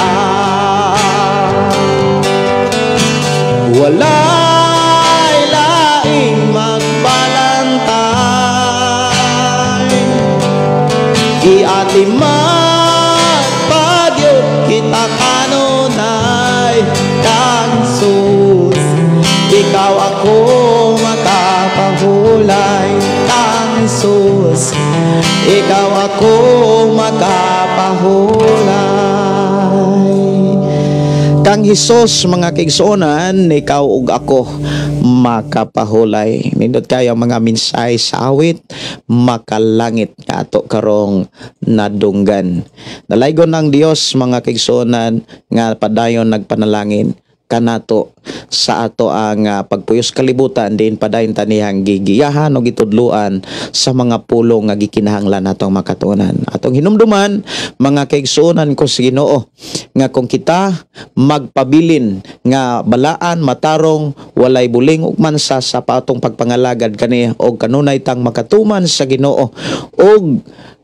[SPEAKER 2] Walay laing magbalantay, giati man pagyud kita kanunay kang Hesus. Ikaw ako makapahulay kang Hesus. Ikaw ako makapahulay kang Hesus. Mga kaigsuonan, ikaw ug ako makapahulay. Nindot kayo mga minsay sa awit, makalangit nga ato karong nadunggan. Dalaygon ng Dios mga kaigsuonan nga padayon nagpanalangin kanato sa ato ang pagpuyos kalibutan, din padayon tanihang gigiyahan o gitudluan sa mga pulong nga gikinahanglan natong makatunan. Atong hinumduman mga kaigsuonan ko sa Ginoo nga kung kita magpabilin nga balaan matarong walay buling ug mansa sa patong pagpangalagad kani og kanunay tang makatuman sa Ginoo og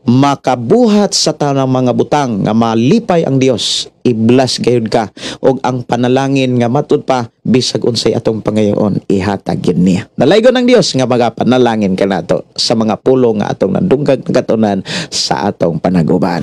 [SPEAKER 2] makabuhat sa tanang mga butang nga malipay ang Dios, i-bless gayud ka og ang panalangin nga matud pa bisag unsay atong pangayoon ihatag yun niya. Nalaygon ng Dios nga magapanalangin kanato sa mga pulong nga atong nadunggag katunan sa atong panaguban.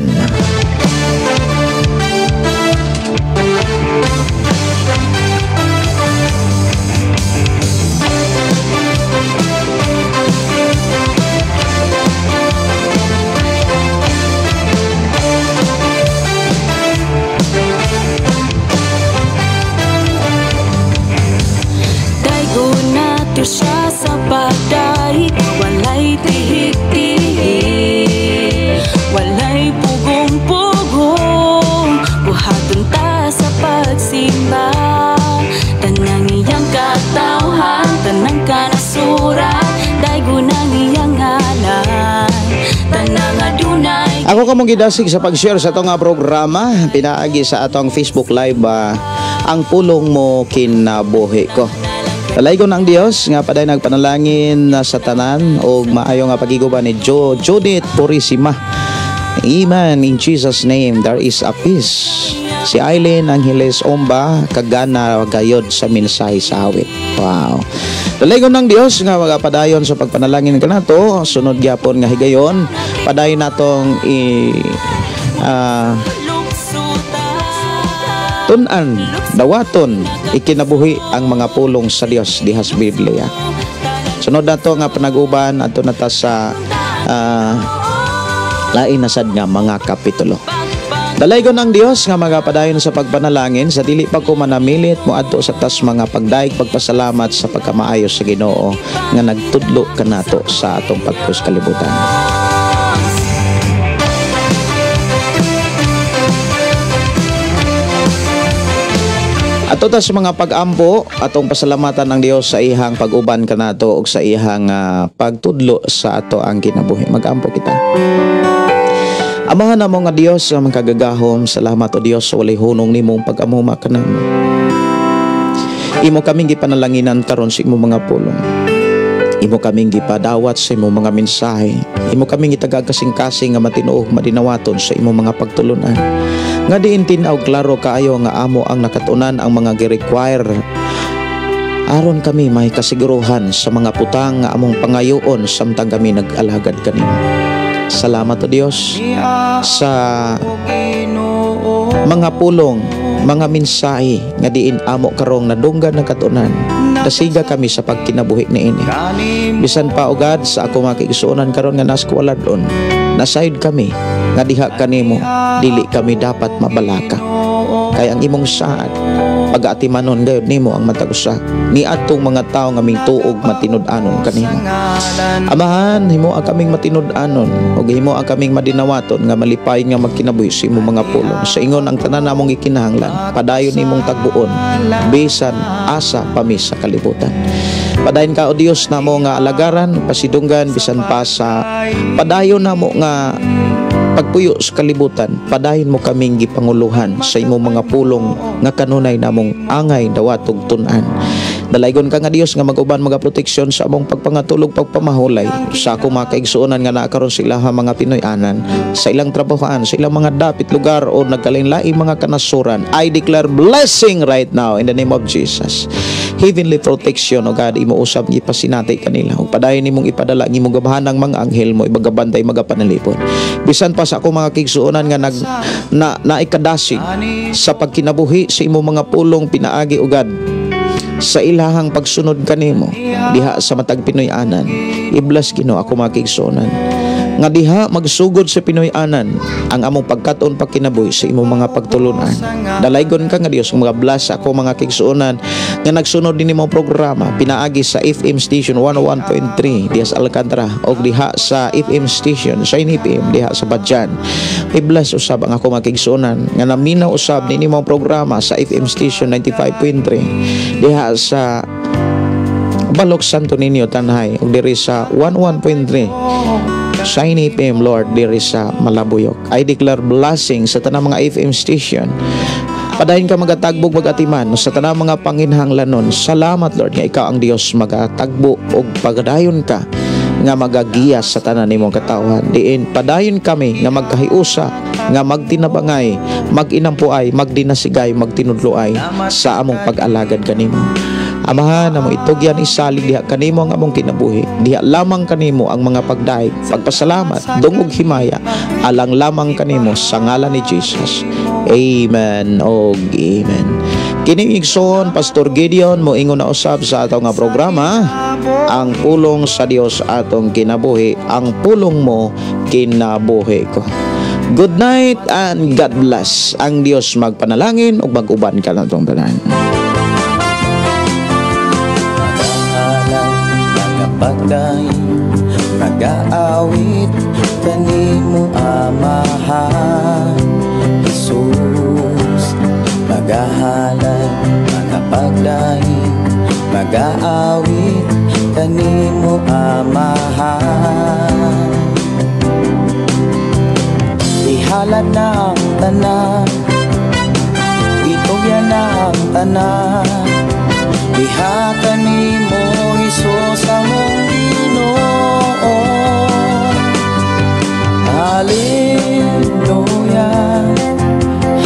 [SPEAKER 3] Siya sa paday, walay tihik-tihik, walay pugong-pugong, buhaton ta sa pagsimba. Tanang iyang katawhan, tanang kanasurat, daygon ang iyang ngalan, tanang adunay.
[SPEAKER 2] Ako kamong gidasig sa pag-share sa itong programa, pinaagi sa atong Facebook Live ang pulong mo kinabuhi ko. Dalaygon ang Dios nga paday nagpanalangin sa tanan og maayo nga pagiguban ni Judith Purisima. Amen. In Jesus name there is a peace. Si Aileen Angeles Omba kagana gayod sa mensahe sa awit. Wow. Dalaygon ng Dios nga magapadayon sa pagpanalangin kanato, sunod gyapon nga higayon padayon natong tunan, dawaton, ikinabuhi ang mga pulong sa Dios diha sa Biblia. Sunod nato nga panaguban ato nata sa lain na sad nga mga kapitulo. Dalaygon ang Dios nga magapadayon sa pagpanalangin sa dili pa ko manamilit mo adto sa tas mga pagdaig pagpasalamat sa pagkamaayo sa Ginoo nga nagtudlo kanato sa atong pagpus kalibutan. Ato ta sa mga pag-ampo atong pasalamatan ng Dios sa ihang pag-uban kanato ug sa ihang pagtudlo sa ato ang kinabuhi. Mag-ampo kita. Amahan namo nga Dios sa mga kagagahom, salamat o Dios sa walay hunong nimong pag-amuma kanamo. Imo kaming gipanalanginan karon sa imong mga pulong. Imo kaming gipadawat sa imong mga mensahe. Imo kaming gitagag kasing-kasing nga matinuog madinawaton sa imong mga pagtulunan. Nga diin tinaw klaro kaayo nga amo ang nakatunan ang mga gi-require. Aron kami may kasiguruhan sa mga putang nga among pangayoon samtang kami nag-alagad kanimo. Salamat o Dios sa mga pulong, mga mensahe nga diin amo karong nadunggan ng katunan. Nasiga kami sa pagkinabuhi niini. Bisan pa o God sa ako makikisuunan karon nga naskuwaladon. Nasayod kami nga diha kanimo dili kami dapat mabalaka. Kay ang imong saad pag-atimanon gayud nimo ang matag usa ni atong mga tawo nga ming tuog matinud-anon kanimo. Amahan himo ang kaming matinud-anon ug himo ang kaming madinawaton nga malipay nga magkinabuhi sa imong mga pulong. Sa ingon ang tanan namong ikinahanglan padayon nimong tagbuon bisan asa pami sa kalibutan. Padayon ka o Dios namo nga alagaran pasidunggan bisan pa sa padayon namo nga pagpuyo sa kalibutan, padayon mo kaming gipanguluhan sa imong mga pulong nga kanunay namong angay dawatog tun-an. Dalaygon ka nga Dios nga mag-uban mga proteksyon sa among pagpangatulog pagpamahulay sa akong mga kaigsuonan nga naakaron sila mga Pinoy-anan sa ilang trabahoan, sa ilang mga dapit lugar o nagkalain-laing mga kanasuran. I declare blessing right now in the name of Jesus. Heavenly protection o God, imo usab gipasinatay kanila ug padayon nimong ipadala ang imong gabahanang mga anghel mo ibagabantay magapanalipon. Bisan pa sa akong mga kaigsuonan nga naikadasig sa pagkinabuhi sa imong mga pulong pinaagi o God sa ilahang pagsunod kanimo diha sa matag Pinoy-anan. I-bless Ginoo ako makigsuonan nga diha magsugod sa Pinoy-anan ang among pagkaton pagkinabuhi sa imong mga pagtulunan. Dalaygon ka nga Dios mga bless ako mga kigsuonan nga nagsunod din imong programa pinaagi sa FM station 101.3 diha sa Alcantara og diha sa FM station sa FM diha sa Badjan. I-bless usab ang ako mga kigsuonan nga naminaw usab din imong programa sa FM station 95.3 diha sa Balok Santo Niño Tanhay ug diri sa 11.3 Shiny FM Lord diri sa Malabuyok. I declare blessing sa tanang mga FM station. Padayon ka magatagbog magatiman sa tanang mga panginhanglanon. Salamat Lord nga ikaw ang Dios magatagbo og pagdayon ka nga magagiya sa tanan nimong katawhan. Diin padayon kami nga magkahiusa nga magtinabangay, maginampuay, magdinasigay, magtinudloay sa among pag-alagad kanimo. Amahan na mo itugyan isalig diha kanimo ang among kinabuhi. Diha lamang kanimo ang mga pagdaig, pagpasalamat, dungog himaya, alang lamang kanimo sa ngalan ni Jesus. Amen o amen. Kining igsoon Pastor Gideon mo ingon na usab sa atong nga programa, ang pulong sa Dios atong kinabuhi, ang pulong mo kinabuhi ko. Good night and God bless. Ang Dios magpanalangin ug mag-uban ka natong tanan.
[SPEAKER 5] Pagday nag-aawit kanimo amahan Jesus magahalad mga pagday nag-aawit kanimo amahan ihalad na ang tanan itugyan na ang tanan diha kanimo Jesus among Ginoo. Hallelujah,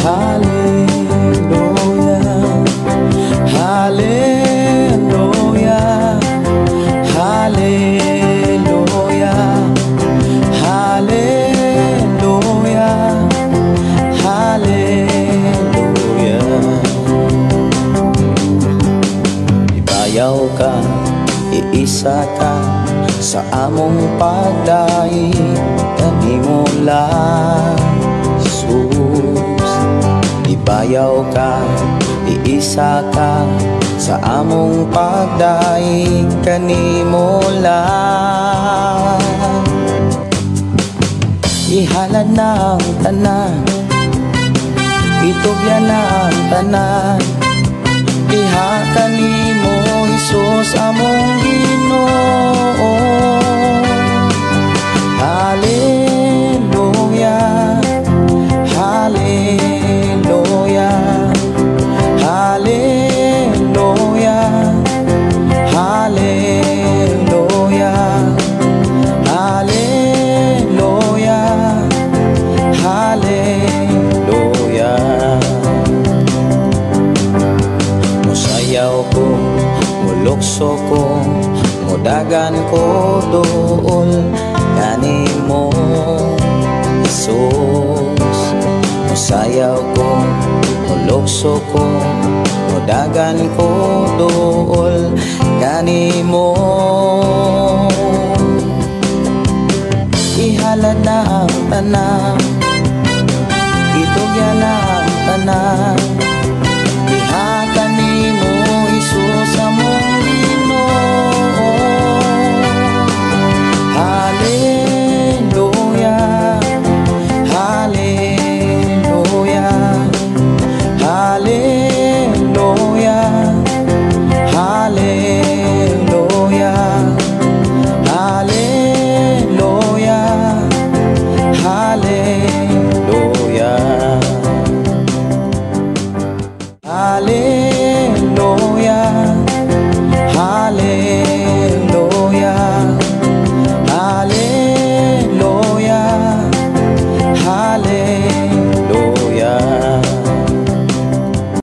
[SPEAKER 5] hallelujah, hallelujah, hallelujah, hallelujah, hallelujah. Ibayaw ka, iisa ka sa among pagdaig kanimo lang Jesus Musayaw ka, iisa ka sa among pagdaig kanimo lang. Ihalad na ang tanan, itugyan na ang tanan, diha kanimo Hesus among Ginoo. Hallelujah, hallelujah, hallelujah, hallelujah, hallelujah, hallelujah. Musayaw ko, mulukso ko, mudagan ko doon kanimo Hesus. Musayaw ko, mulukso ko, mudagan ko doon kanimo. Ihalad na ang tanan,